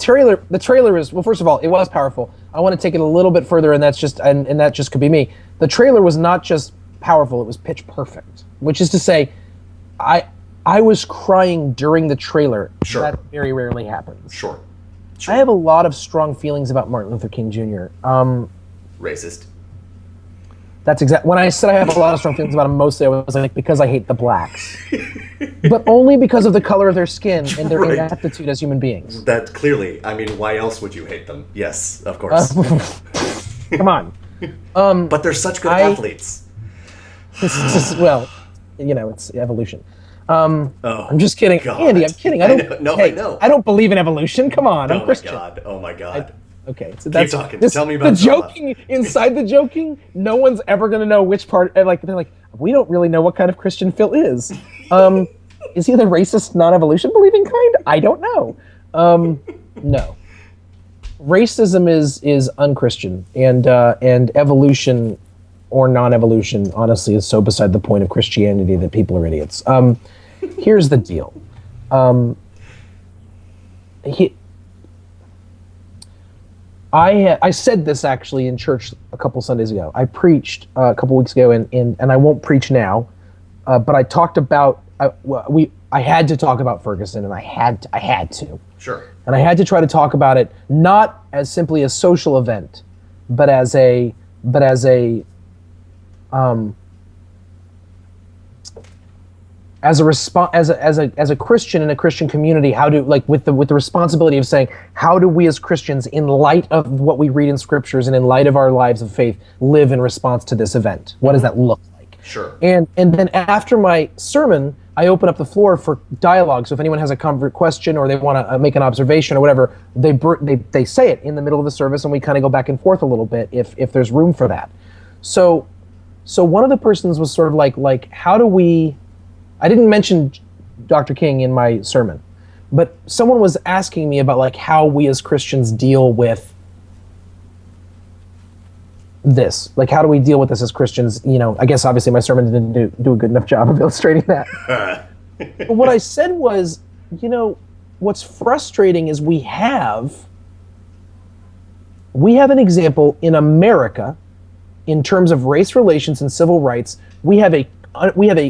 trailer is, well, first of all, it was powerful. I want to take it a little bit further, and that just could be me. The trailer was not just powerful; it was pitch perfect. Which is to say, I was crying during the trailer. Sure. That very rarely happens. Sure. I have a lot of strong feelings about Martin Luther King Jr. Racist. That's exact. When I said I have a lot of strong feelings about him, mostly I was like, because I hate the blacks, but only because of the color of their skin and their inaptitude as human beings. That clearly. I mean, why else would you hate them? Yes, of course. Come on. But they're such good athletes. Well, it's evolution. I'm just kidding, God. Andy. I'm kidding. I know. I don't believe in evolution. Come on, I'm Christian. Oh my God. Okay, so Keep talking. Tell me about the joking. Inside the joking, no one's ever gonna know which part. They're like, We don't really know what kind of Christian Phil is. Is he the racist, non-evolution believing kind? I don't know. No. Racism is unchristian, and evolution or non-evolution, honestly, is so beside the point of Christianity that people are idiots. Here's the deal. I said this actually in church a couple Sundays ago. I preached a couple weeks ago, and I won't preach now, but I talked about I had to talk about Ferguson, and I had to. Sure. And I had to try to talk about it not as simply a social event, but as a Christian in a Christian community. How do, like, with the responsibility of saying, how do we as Christians, in light of what we read in scriptures and in light of our lives of faith, live in response to this event? What does that look like? Sure. And then after my sermon, I open up the floor for dialogue. So if anyone has a question or they want to make an observation or whatever, they say it in the middle of the service, and we kind of go back and forth a little bit if there's room for that. So one of the persons was sort of like how do we? I didn't mention Dr. King in my sermon, but someone was asking me about like how we as Christians deal with this. Like, how do we deal with this as Christians? You know, I guess obviously my sermon didn't do a good enough job of illustrating that. But what I said was, you know, what's frustrating is we have an example in America in terms of race relations and civil rights. We have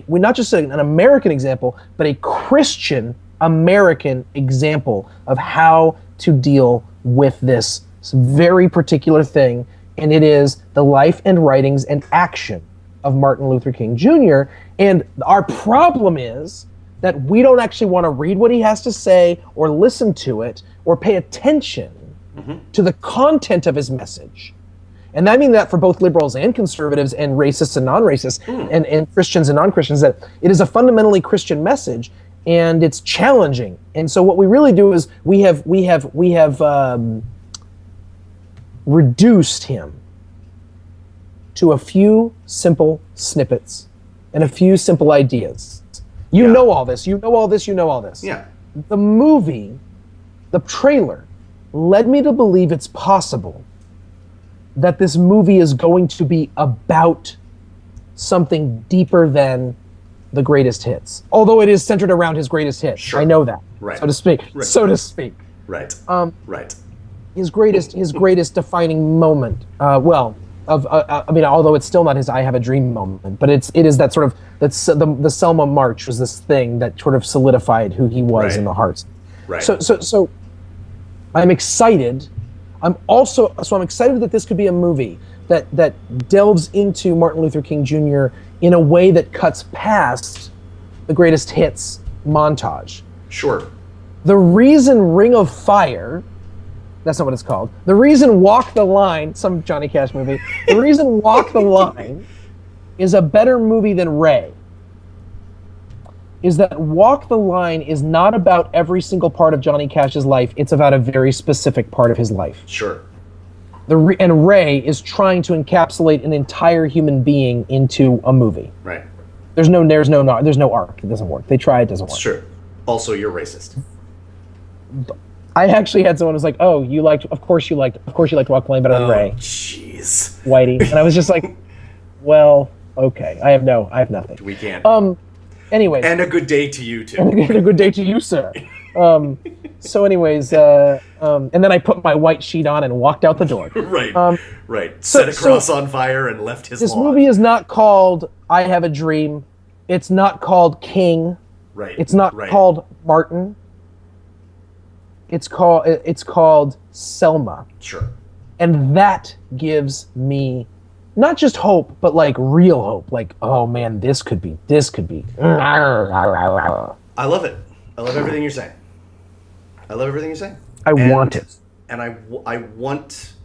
not just an American example, but a Christian American example of how to deal with this very particular thing. And it is the life and writings and action of Martin Luther King Jr. And our problem is that we don't actually want to read what he has to say or listen to it or pay attention to the content of his message. And I mean that for both liberals and conservatives and racists and non-racists and Christians and non-Christians, that it is a fundamentally Christian message and it's challenging. And so what we really do is we have reduced him to a few simple snippets and a few simple ideas. You know all this, you know all this, you know all this. Yeah. The movie, the trailer, led me to believe it's possible that this movie is going to be about something deeper than the greatest hits. Although it is centered around his greatest hit. Sure. I know that, Right. so to speak. Right. So to speak. Right. Right. His greatest defining moment. Although it's still not his "I Have a Dream" moment, but it is that sort of the Selma March was this thing that sort of solidified who he was in the hearts. Right. So I'm excited. I'm excited that this could be a movie that delves into Martin Luther King Jr. in a way that cuts past the greatest hits montage. Sure. The reason Ring of Fire, that's not what it's called. The reason Walk the Line, some Johnny Cash movie, the reason Walk the Line is a better movie than Ray is that Walk the Line is not about every single part of Johnny Cash's life. It's about a very specific part of his life. Sure. And Ray is trying to encapsulate an entire human being into a movie. Right. There's no arc. It doesn't work. They try, it doesn't work. It's true. Also, you're racist. I actually had someone who was like, "Oh, of course you liked Walk the Line better than Ray." Jeez. Whitey. And I was just like, well, okay. I have nothing. We can't. Anyways. And a good day to you too. And a good day to you, sir. So anyways, and then I put my white sheet on and walked out the door. Right. Right. Set a cross on fire and left his This lawn. movie is not called I Have a Dream. It's not called King. Right. It's not called Martin. It's called Selma. Sure. And that gives me not just hope, but like real hope. Like, oh man, this could be. I love it. I love everything you're saying. I want it. And I want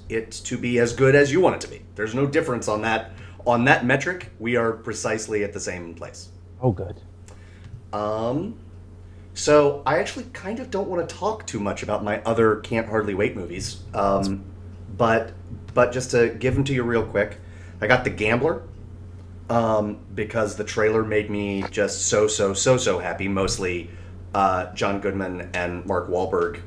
it to be as good as you want it to be. There's no difference on that. On that metric, we are precisely at the same place. Oh, good. So I actually kind of don't want to talk too much about my other Can't Hardly Wait movies. But just to give them to you real quick, I got The Gambler, because the trailer made me just so happy. Mostly John Goodman and Mark Wahlberg,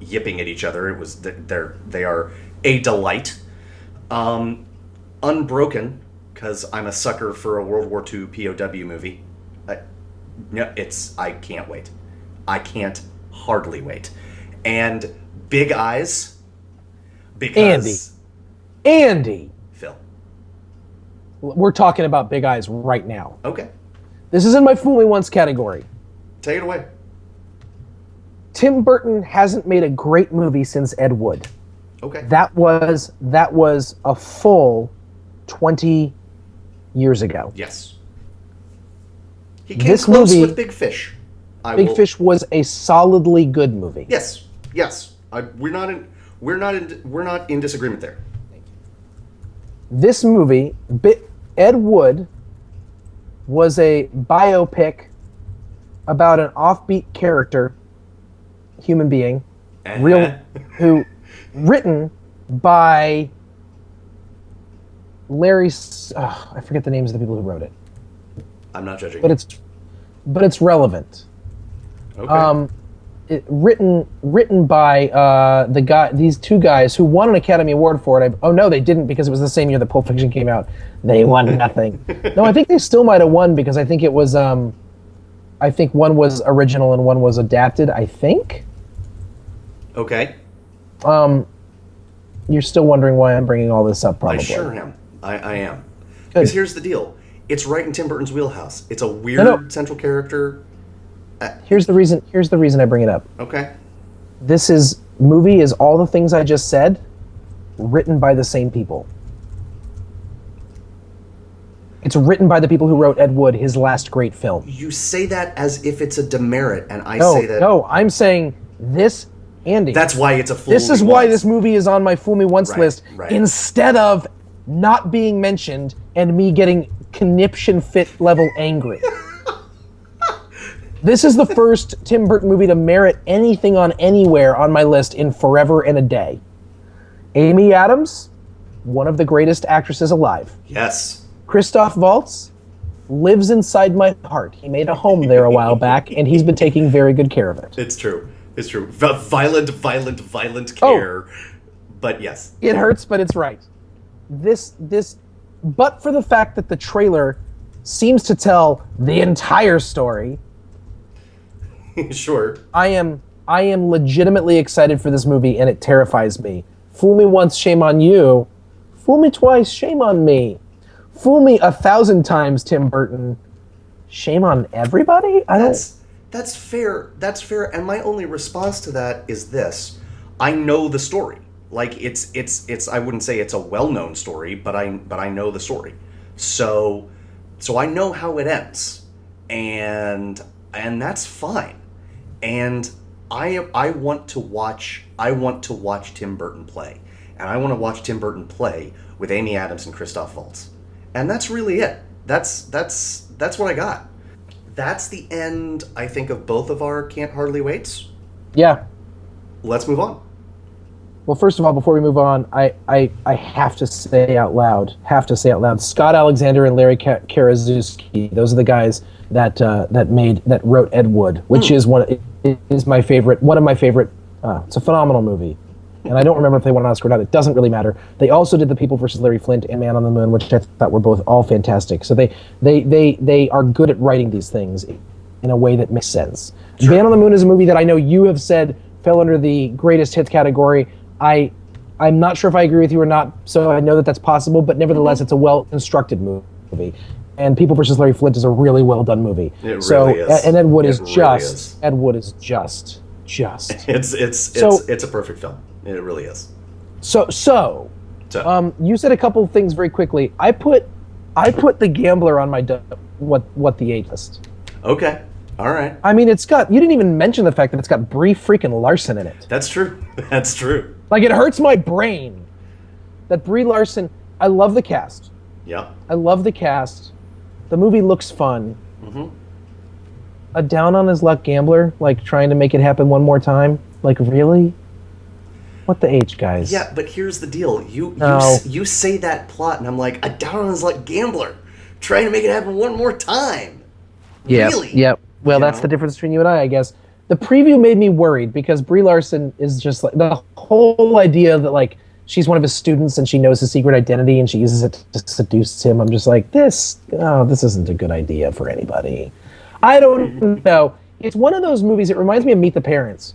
yipping at each other. It was they are a delight. Unbroken, because I'm a sucker for a World War II POW movie. I can't wait. I can't hardly wait. And Big Eyes, because Andy, Phil. we're talking about Big Eyes right now. Okay, This is in my Fool Me Once category. take it away. Tim Burton hasn't made a great movie since Ed Wood. Okay. That was a full 20 years ago. Yes. He came This close movie- with Big Fish. Big Fish was a solidly good movie. Yes. We're not in disagreement there. This movie, Ed Wood, was a biopic about an offbeat character, human being, written by Larry. I forget the names of the people who wrote it, I'm not judging. but it's relevant. Okay. Written by these two guys who won an Academy Award for it. Oh no, they didn't, because it was the same year that Pulp Fiction came out. They won nothing. No, I think they still might have won, because I think it was. I think one was original and one was adapted. I think. Okay. You're still wondering why I'm bringing all this up, probably. I sure am. I am. Good. Because here's the deal. It's right in Tim Burton's wheelhouse. It's a weird No. central character. Here's the reason I bring it up. Okay. This movie is all the things I just said, written by the same people. It's written by the people who wrote Ed Wood, his last great film. You say that as if it's a demerit, and I No, say that. no, I'm saying this, Andy. That's why it's a fool. This is me why once. this movie is on my Fool Me Once Right, list, right. instead of not being mentioned and me getting conniption fit level angry. This is the first Tim Burton movie to merit anything on anywhere on my list in forever and a day. Amy Adams, one of the greatest actresses alive. Yes. Christoph Waltz lives inside my heart. He made a home there a while back, and he's been taking very good care of it. It's true. Violent Oh. care. But yes. It hurts, but it's right. But for the fact that the trailer seems to tell the entire story, Sure. I am legitimately excited for this movie, and it terrifies me. Fool me once, shame on you. Fool me twice, shame on me. Fool me 1,000 times, Tim Burton. Shame on everybody? That's fair. That's fair. And my only response to that is this: I know the story. Like it's. I wouldn't say it's a well-known story, but I know the story. So I know how it ends, and that's fine. And I want to watch Tim Burton play, and I want to watch Tim Burton play with Amy Adams and Christoph Waltz, and that's really it. That's what I got. That's the end, I think, of both of our Can't Hardly Waits. Yeah. Let's move on. Well, first of all, before we move on, I have to say out loud, Scott Alexander and Larry Karaszewski, those are the guys that wrote Ed Wood, which is one of my favorite. It's a phenomenal movie, and I don't remember if they won an Oscar or not. It doesn't really matter. They also did The People vs. Larry Flint and Man on the Moon, which I thought were both all fantastic. So they are good at writing these things in a way that makes sense. Sure. Man on the Moon is a movie that I know you have said fell under the greatest hits category. I'm not sure if I agree with you or not, so I know that that's possible, but nevertheless, it's a well-constructed movie. And People vs. Larry Flint is a really well-done movie. It really is. And Ed Wood is really just. is. Ed Wood is just. It's a perfect film. It really is. So, you said a couple of things very quickly. I put The Gambler on my what the age list. Okay. All right. I mean, you didn't even mention the fact that it's got Brie freaking Larson in it. That's true. That's true. Like, it hurts my brain that Brie Larson. I love the cast. Yeah. I love the cast. The movie looks fun. Mm-hmm. A down on his luck gambler, like trying to make it happen one more time. Like, really? What the H, guys? Yeah, but here's the deal. You No. you say that plot, and I'm like, I doubt it was like Gambler, trying to make it happen one more time. Yep. Really? Yep. Well, You that's know? the difference between you and I guess. The preview made me worried because Brie Larson is just like the whole idea that like she's one of his students and she knows his secret identity and she uses it to seduce him. I'm just like, this isn't a good idea for anybody. I don't know. It's one of those movies. It reminds me of Meet the Parents,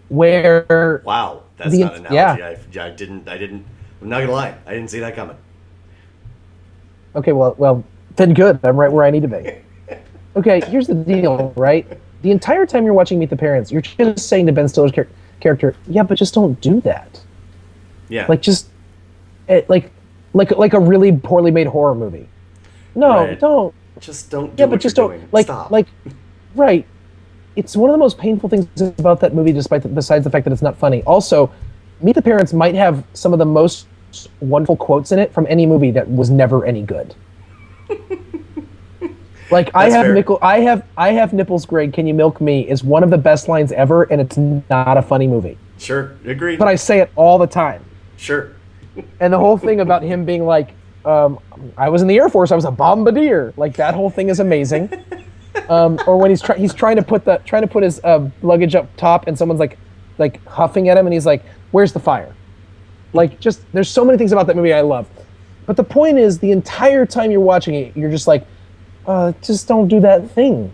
where Wow, that's The- not an yeah. analogy. I didn't. I'm not gonna lie. I didn't see that coming. okay, well, then good. I'm right where I need to be. Okay, here's the deal, right? The entire time you're watching Meet the Parents, you're just saying to Ben Stiller's character, yeah, but just don't do that. Yeah. Like just like a really poorly made horror movie. No, Right. don't. just don't. Do Yeah, what but just you're don't. doing. Stop. Right. It's one of the most painful things about that movie, besides the fact that it's not funny. Also, Meet the Parents might have some of the most wonderful quotes in it from any movie that was never any good. Like That's fair. I have nipples, Greg. Can you milk me? Is one of the best lines ever, and it's not a funny movie. Sure, agreed. But I say it all the time. Sure. And the whole thing about him being like, I was in the Air Force, I was a bombardier. Like that whole thing is amazing. Or when he's trying to put his luggage up top, and someone's like huffing at him, and he's like, "Where's the fire?" Like, just there's so many things about that movie I love. But the point is, the entire time you're watching it, you're just like, just don't do that thing.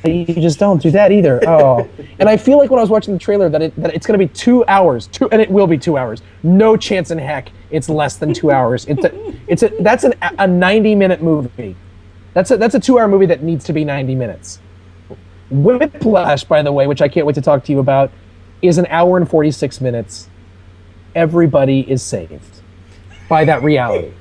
You just don't do that either. Oh, and I feel like when I was watching the trailer that it's going to be 2 hours, and it will be 2 hours. No chance in heck it's less than 2 hours. That's a 90-minute movie. That's a 2-hour movie that needs to be 90 minutes. Whiplash, by the way, which I can't wait to talk to you about, is 1 hour and 46 minutes. Everybody is saved by that reality.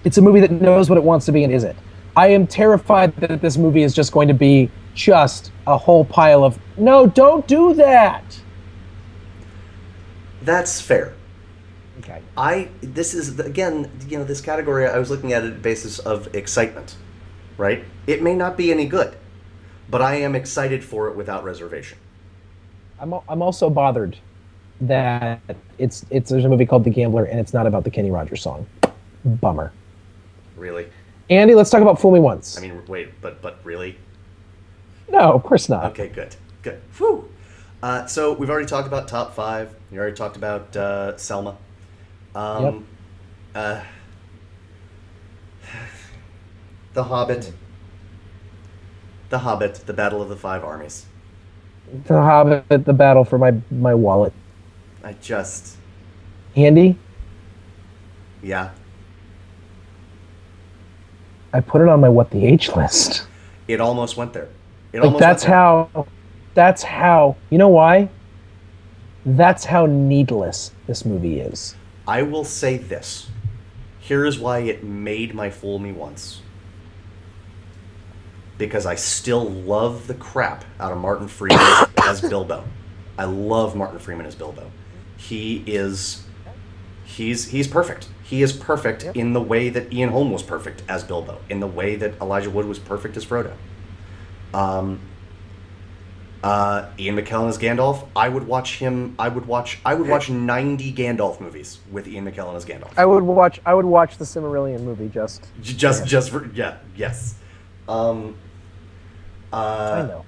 It's a movie that knows what it wants to be and isn't. I am terrified that this movie is just going to be just a whole pile of, no, don't do that. That's fair. Okay. This is again, this category I was looking at it basis of excitement, right? It may not be any good, but I am excited for it without reservation. I'm also bothered that there's a movie called The Gambler and it's not about the Kenny Rogers song. Bummer. Really? Andy, let's talk about Fool Me Once. I mean, wait, but really? No, of course not. Okay, good. Whew. So we've already talked about top 5. You already talked about Selma. The Hobbit. The Hobbit, the Battle of the Five Armies. The Hobbit, the battle for my wallet. I just, Andy, yeah. I put it on my what the H list. It almost went there. Like that's how, you know why? That's how needless this movie is. I will say this. Here is why it made my Fool Me Once. Because I still love the crap out of Martin Freeman as Bilbo. I love Martin Freeman as Bilbo. He's perfect. He is perfect in the way that Ian Holm was perfect as Bilbo, in the way that Elijah Wood was perfect as Frodo. Ian McKellen as Gandalf. I would watch 90 Gandalf movies with Ian McKellen as Gandalf. I would watch the Silmarillion movie just. Yes. I know.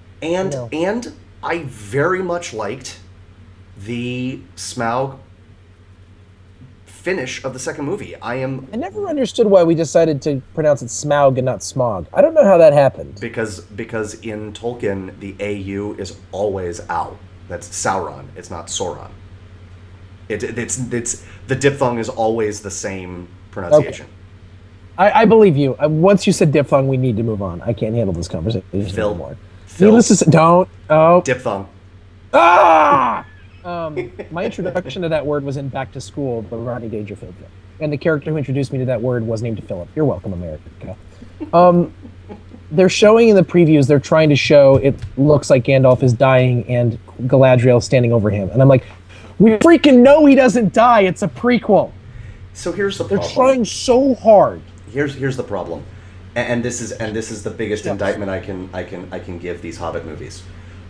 And I very much liked the Smaug finish of the second movie. I never understood why we decided to pronounce it Smaug and not Smog. I don't know how that happened. because in Tolkien the AU is always Au. That's Sauron. It's not Sauron. It's the diphthong is always the same pronunciation. I believe you. Once you said diphthong, we need to move on. I can't handle this conversation anymore. Phil. Needless to say, don't. Oh. Diphthong. Ah! My introduction to that word was in Back to School, the Rodney Dangerfield film. And the character who introduced me to that word was named Philip. You're welcome, America. They're showing in the previews, they're trying to show it looks like Gandalf is dying and Galadriel standing over him. And I'm like, we freaking know he doesn't die. It's a prequel. So here's the They're problem. trying so hard. Here's the problem, and this is the biggest indictment I can give these Hobbit movies.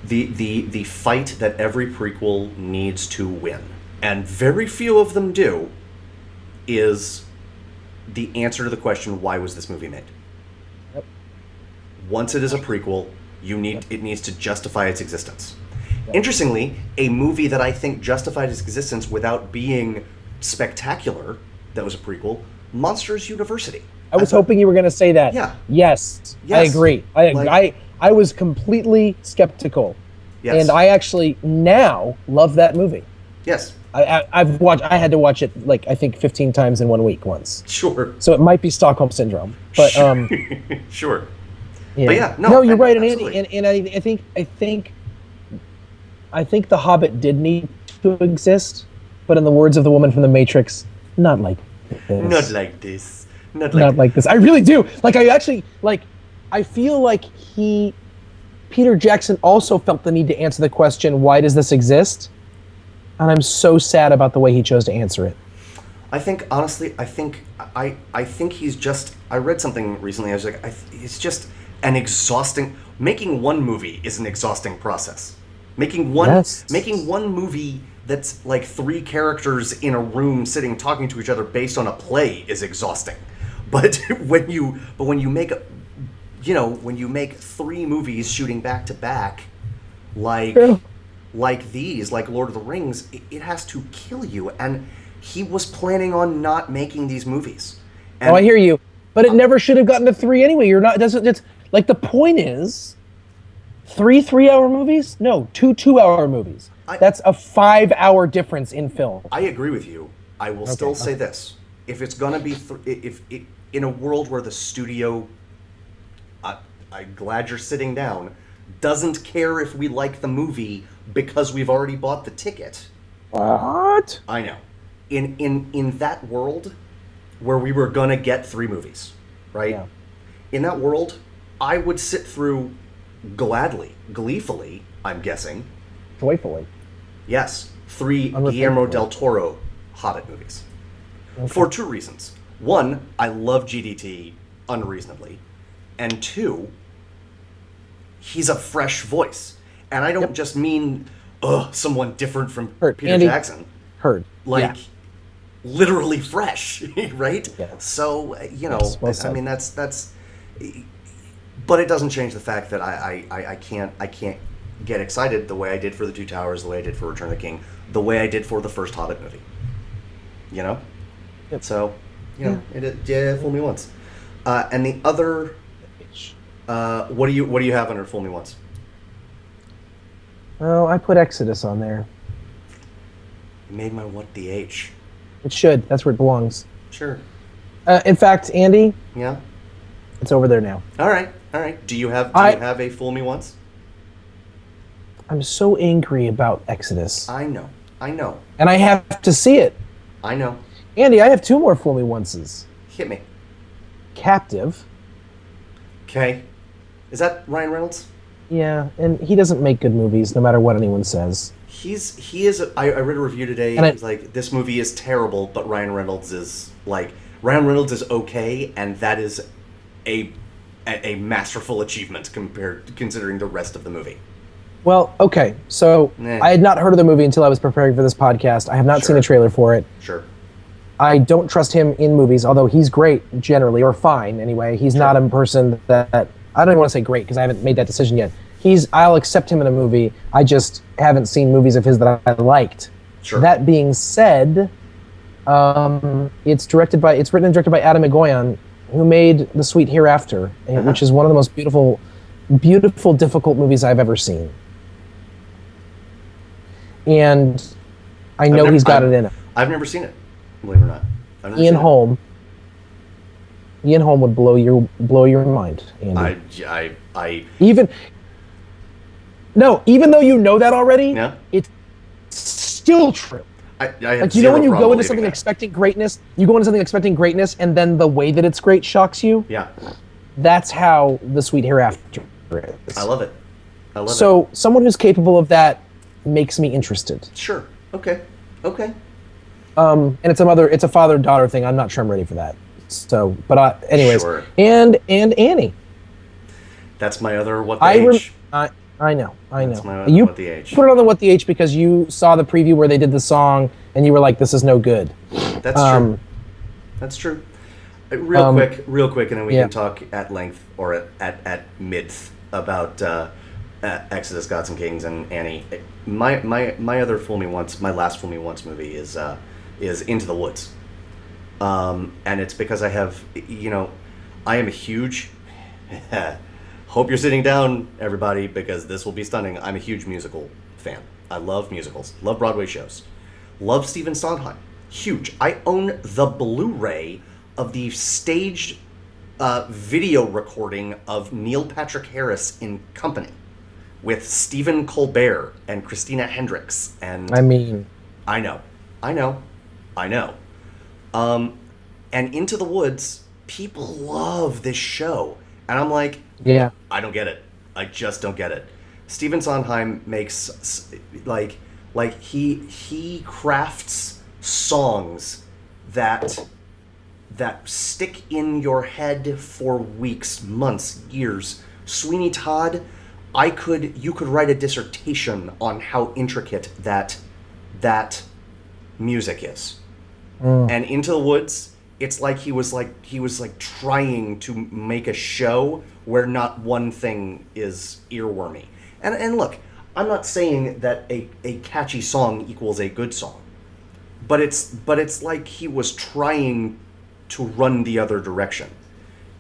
the fight that every prequel needs to win, and very few of them do, is the answer to the question, why was this movie made? Yep. Once it is a prequel, it needs to justify its existence. Yep. Interestingly, a movie that I think justified its existence without being spectacular, that was a prequel, Monsters University. I was hoping you were going to say that. Yeah. Yes. I agree. I was completely skeptical. Yes. And I actually now love that movie. Yes. I had to watch it like I think 15 times in 1 week once. Sure. So it might be Stockholm syndrome, but sure. yeah. But yeah, no, you're right, absolutely. and I think The Hobbit did need to exist, but in the words of the woman from The Matrix, not like this. Not like this. Not like this. I really do. I feel like Peter Jackson also felt the need to answer the question, why does this exist? And I'm so sad about the way he chose to answer it. I think, honestly, I think he's just, I read something recently, I was like, he's just an exhausting, making one movie is an exhausting process. Making one movie that's like 3 characters in a room sitting talking to each other based on a play is exhausting. But when you make 3 movies shooting back to back, like these, like Lord of the Rings, it has to kill you. And he was planning on not making these movies. And I hear you, but it never should have gotten to 3 anyway. It's like the point is, 3 3-hour movies? No, 2 2-hour movies. That's a 5-hour difference in film. I agree with you. I will still say this: if it's gonna be, in a world where the studio, I'm glad you're sitting down, doesn't care if we like the movie because we've already bought the ticket. What? I know. In that world where we were gonna get 3 movies, right? Yeah. In that world, I would sit through gleefully, I'm guessing. Joyfully. Yes, 3 Guillermo del Toro Hobbit movies. Okay. For 2 reasons. 1, I love GDT unreasonably. And 2, he's a fresh voice. And I don't just mean someone different from Peter Jackson. Literally fresh, right? Yeah. So, well I mean, that's but it doesn't change the fact that I can't get excited the way I did for The Two Towers, the way I did for Return of the King, the way I did for the first Hobbit movie. You know? Yep. So, it fool me once. And the other, what do you have under Fool Me Once? Oh, I put Exodus on there. You made my what the H. It should. That's where it belongs. Sure. In fact, Andy. Yeah. It's over there now. All right. Do you have a Fool Me Once? I'm so angry about Exodus. I know. And I have to see it. I know. Andy, I have 2 more Fool Me Onces. Hit me. Captive. Okay. Is that Ryan Reynolds? Yeah, and he doesn't make good movies, no matter what anyone says. He is. I read a review today. And it's like, this movie is terrible, but Ryan Reynolds is okay, and that is a masterful achievement considering the rest of the movie. Well, okay, so I had not heard of the movie until I was preparing for this podcast. I have not seen a trailer for it. Sure. I don't trust him in movies, although he's great generally, or fine anyway. He's not a person that I don't even want to say great because I haven't made that decision yet. I'll accept him in a movie. I just haven't seen movies of his that I liked. Sure. That being said, it's written and directed by Adam McGoyan, who made The Sweet Hereafter, which is one of the most beautiful, difficult movies I've ever seen. And I know he's got it in it. I've never seen it, believe it or not. Ian Holm would blow your mind, Andy. Even though you know that already, it's still true. I like, when you go into something expecting greatness, and then the way that it's great shocks you. Yeah. That's how The Sweet Hereafter is. I love it. So someone who's capable of that makes me interested. Sure. Okay. And it's a father-daughter thing. I'm not sure I'm ready for that. So, anyways, sure. and Annie. That's my other what the H. I I know. That's my You What the H. put it on the What the H because you saw the preview where they did the song and you were like, "This is no good." That's true. That's true. Real quick, and then we yeah. can talk at length or at midth about Exodus, Gods and Kings, and Annie. My other Fool Me Once, my last Fool Me Once movie is Into the Woods, and it's because I have, I am a huge. Hope you're sitting down, everybody, because this will be stunning. I'm a huge musical fan. I love musicals, love Broadway shows, love Stephen Sondheim. Huge. I own the Blu-ray of the staged video recording of Neil Patrick Harris in Company with Stephen Colbert and Christina Hendricks. And I mean, I know. And Into the Woods, people love this show. And I'm like, yeah. I don't get it. I just don't get it. Stephen Sondheim makes like he crafts songs that stick in your head for weeks, months, years. Sweeney Todd, you could write a dissertation on how intricate that music is. And Into the Woods, it's like he was trying to make a show where not one thing is earwormy. And look, I'm not saying that a catchy song equals a good song. But it's like he was trying to run the other direction.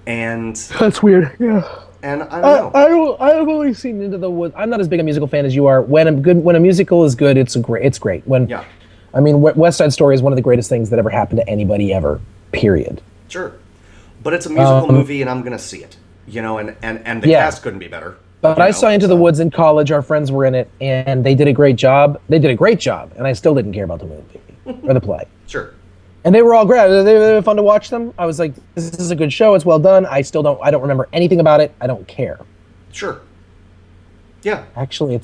And That's weird. Yeah. And I don't know. I've only seen Into the Woods. I'm not as big a musical fan as you are. When a musical is good, it's great. Yeah. I mean, West Side Story is one of the greatest things that ever happened to anybody ever. Period. Sure. But it's a musical movie, and I'm going to see it. And the cast couldn't be better. But I saw Into the Woods in college. Our friends were in it, and they did a great job. And I still didn't care about the movie or the play. Sure. And they were all great. They were fun to watch them. I was like, this is a good show. It's well done. I don't remember anything about it. I don't care. Sure. Yeah. Actually,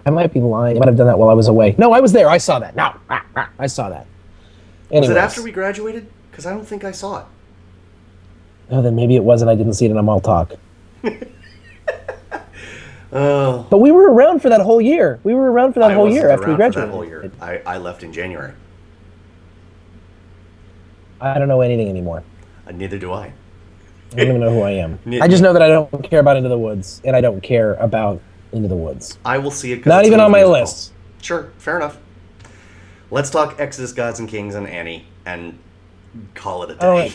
I might be lying. I might have done that while I was away. No, I was there. I saw that. No, I saw that. Was it after we graduated? Because I don't think I saw it. Oh, then maybe it wasn't. I didn't see it in a mall talk. Oh. But we were around for that whole year. After we graduated. That whole year. I left in January. I don't know anything anymore. Neither do I. I don't even know who I am. I just know that I don't care about Into the Woods, and I don't care about Into the Woods. I will see it. Not even on my list. Sure, fair enough. Let's talk Exodus, Gods and Kings, and Annie, and call it a day.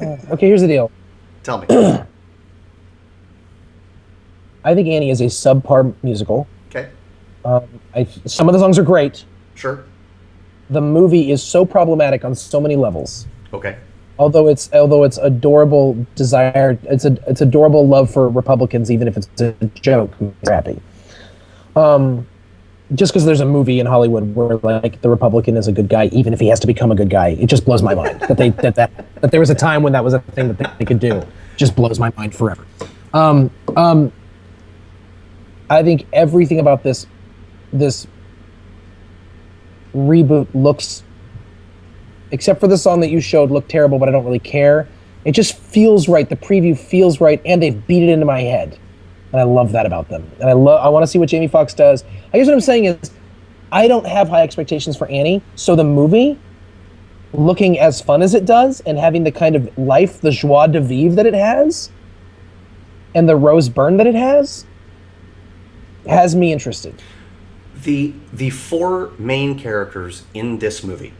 Okay, here's the deal. Tell me. I think Annie is a subpar musical. Okay. Some of the songs are great. Sure. The movie is so problematic on so many levels. Okay. Although it's adorable desire, it's adorable love for Republicans, even if it's a joke. Crappy. Just because there's a movie in Hollywood where like the Republican is a good guy, even if he has to become a good guy, it just blows my mind that there was a time when that was a thing that they could do. Just blows my mind forever. I think everything about this reboot looks, except for the song that you showed, looked terrible, but I don't really care. It just feels right. The preview feels right, and they've beat it into my head. And I love that about them. And I want to see what Jamie Foxx does. I guess what I'm saying is, I don't have high expectations for Annie, so the movie, looking as fun as it does, and having the kind of life, the joie de vivre that it has, and the Rose Byrne that it has me interested. The four main characters in this movie,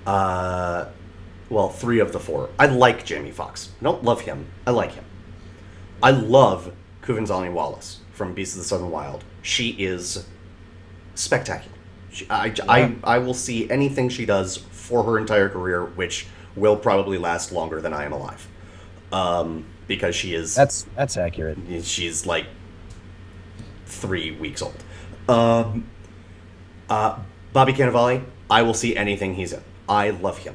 three of the four. I like Jamie Foxx. I don't love him. I like him. I love Quvenzhané Wallis from Beasts of the Southern Wild. She is spectacular. I will see anything she does for her entire career, which will probably last longer than I am alive. Because she is... That's accurate. She's like 3 weeks old. Bobby Cannavale, I will see anything he's in. I love him.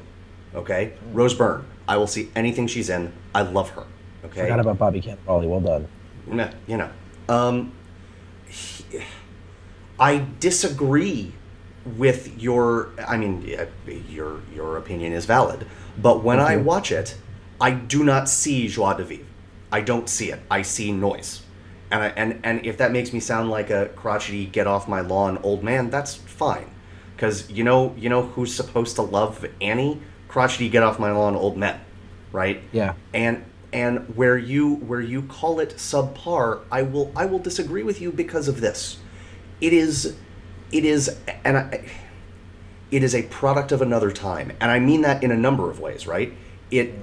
Okay? Rose Byrne, I will see anything she's in. I love her. Okay? Forgot about Bobby Cannavale. Well done. Nah, I disagree with your... I mean, your opinion is valid. But when I watch it, I do not see joie de vivre. I don't see it. I see noise. And if that makes me sound like a crotchety get off my lawn old man, that's fine. Because you know who's supposed to love Annie? Crotchety get off my lawn old men, right? Yeah. And where you call it subpar, I will disagree with you because of this. It is a product of another time, and I mean that in a number of ways, right? It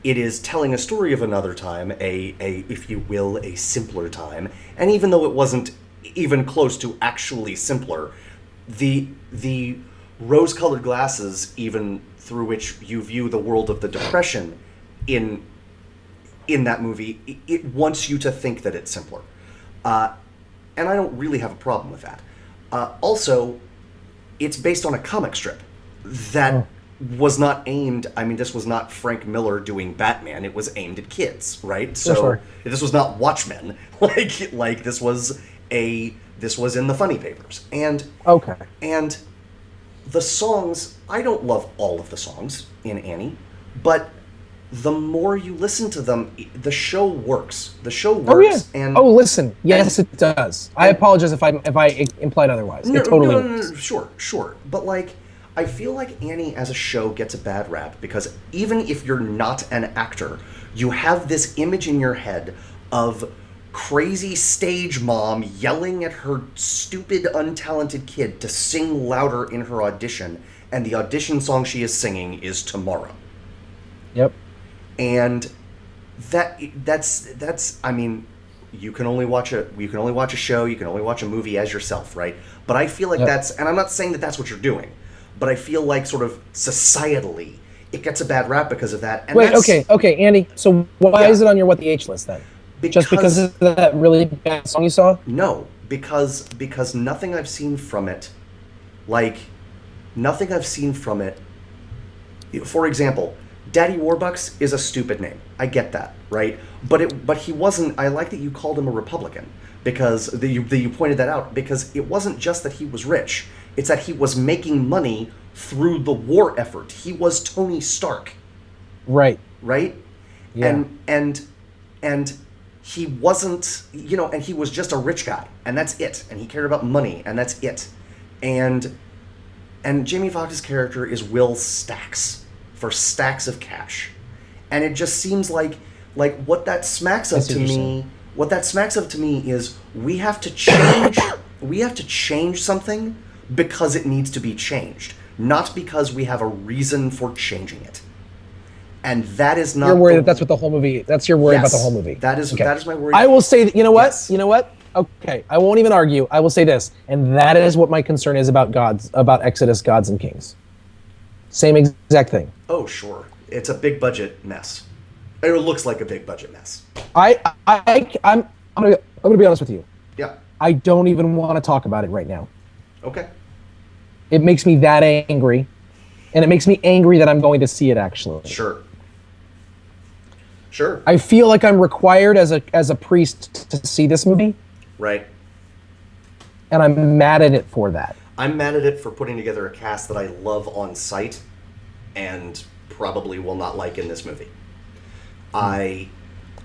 is telling a story of another time, a if you will, a simpler time, and even though it wasn't even close to actually simpler, the rose-colored glasses, even through which you view the world of the Depression, in that movie, it wants you to think that it's simpler, and I don't really have a problem with that. Also, it's based on a comic strip that was not aimed. I mean, this was not Frank Miller doing Batman. It was aimed at kids, right? So sure. This was not Watchmen. Like this was in the funny papers. And Okay. And the songs, I don't love all of the songs in Annie, but the more you listen to them, the show works. The show works. Oh yeah. And Listen. Yes, it does. I apologize if I implied otherwise. It totally does. Sure. But I feel like Annie as a show gets a bad rap because even if you're not an actor, you have this image in your head of crazy stage mom yelling at her stupid, untalented kid to sing louder in her audition, and the audition song she is singing is Tomorrow. Yep. And that's I mean, you can only watch a show, you can only watch a movie as yourself, right? But I feel like that's, and I'm not saying that that's what you're doing, but I feel like sort of societally it gets a bad rap because of that. And wait, okay, Andy. So why is it on your What the H list then? Just because of that really bad song you saw? No, because nothing I've seen from it, for example, Daddy Warbucks is a stupid name. I get that, right? But he wasn't. I like that you called him a Republican because you pointed that out, because it wasn't just that he was rich. It's that he was making money through the war effort. He was Tony Stark. Right. Right? Yeah. And he wasn't, and he was just a rich guy, and that's it. And he cared about money, and that's it. And Jamie Foxx's character is Will Stacks, for stacks of cash. And it just seems like what that smacks of to me, is we have to change something because it needs to be changed, not because we have a reason for changing it. And that is not. You're worried that's what the whole movie. That's your worry about the whole movie. That is my worry. I will say that. You know what? Yes. You know what? Okay, I won't even argue. I will say this, and that is what my concern is about Exodus, Gods and Kings. Same exact thing. Oh, sure. It's a big budget mess. It looks like a big budget mess. I'm gonna be honest with you. Yeah. I don't even want to talk about it right now. Okay. It makes me that angry, and it makes me angry that I'm going to see it actually. Sure. I feel like I'm required as a priest to see this movie. Right. And I'm mad at it for that. I'm mad at it for putting together a cast that I love on sight and probably will not like in this movie.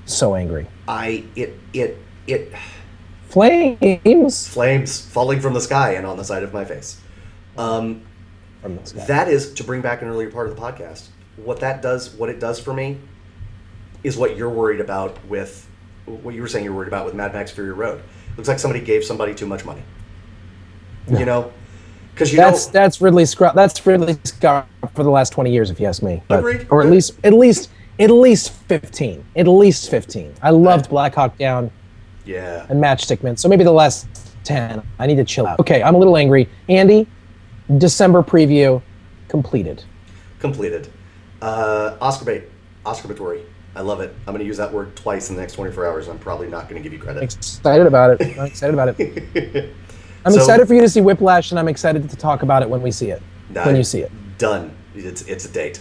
So angry. Flames falling from the sky and on the side of my face. From the sky. That is, to bring back an earlier part of the podcast, what it does for me is what you're worried about with, what you were saying you're worried about with Mad Max Fury Road. Looks like somebody gave somebody too much money. Because that's Ridley Scott. That's Ridley Scott for the last 20 years, if you ask me. Agreed. Or at least 15. At least 15. I loved Black Hawk Down. Yeah. And Matchstick Men. So maybe the last 10. I need to chill out. Okay, I'm a little angry. Andy, December preview completed. Oscar bait. Oscar Batory. I love it. I'm going to use that word twice in the next 24 hours. I'm probably not going to give you credit. Excited about it. I'm excited for you to see Whiplash, and I'm excited to talk about it when we see it. When you see it. Done. It's a date.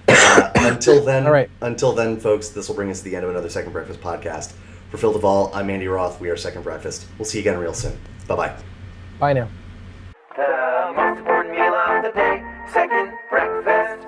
Until then, all right. Until then, folks, this will bring us to the end of another Second Breakfast podcast. For Phil Duvall, I'm Andy Roth. We are Second Breakfast. We'll see you again real soon. Bye-bye. Bye now. The most important meal of the day, second breakfast.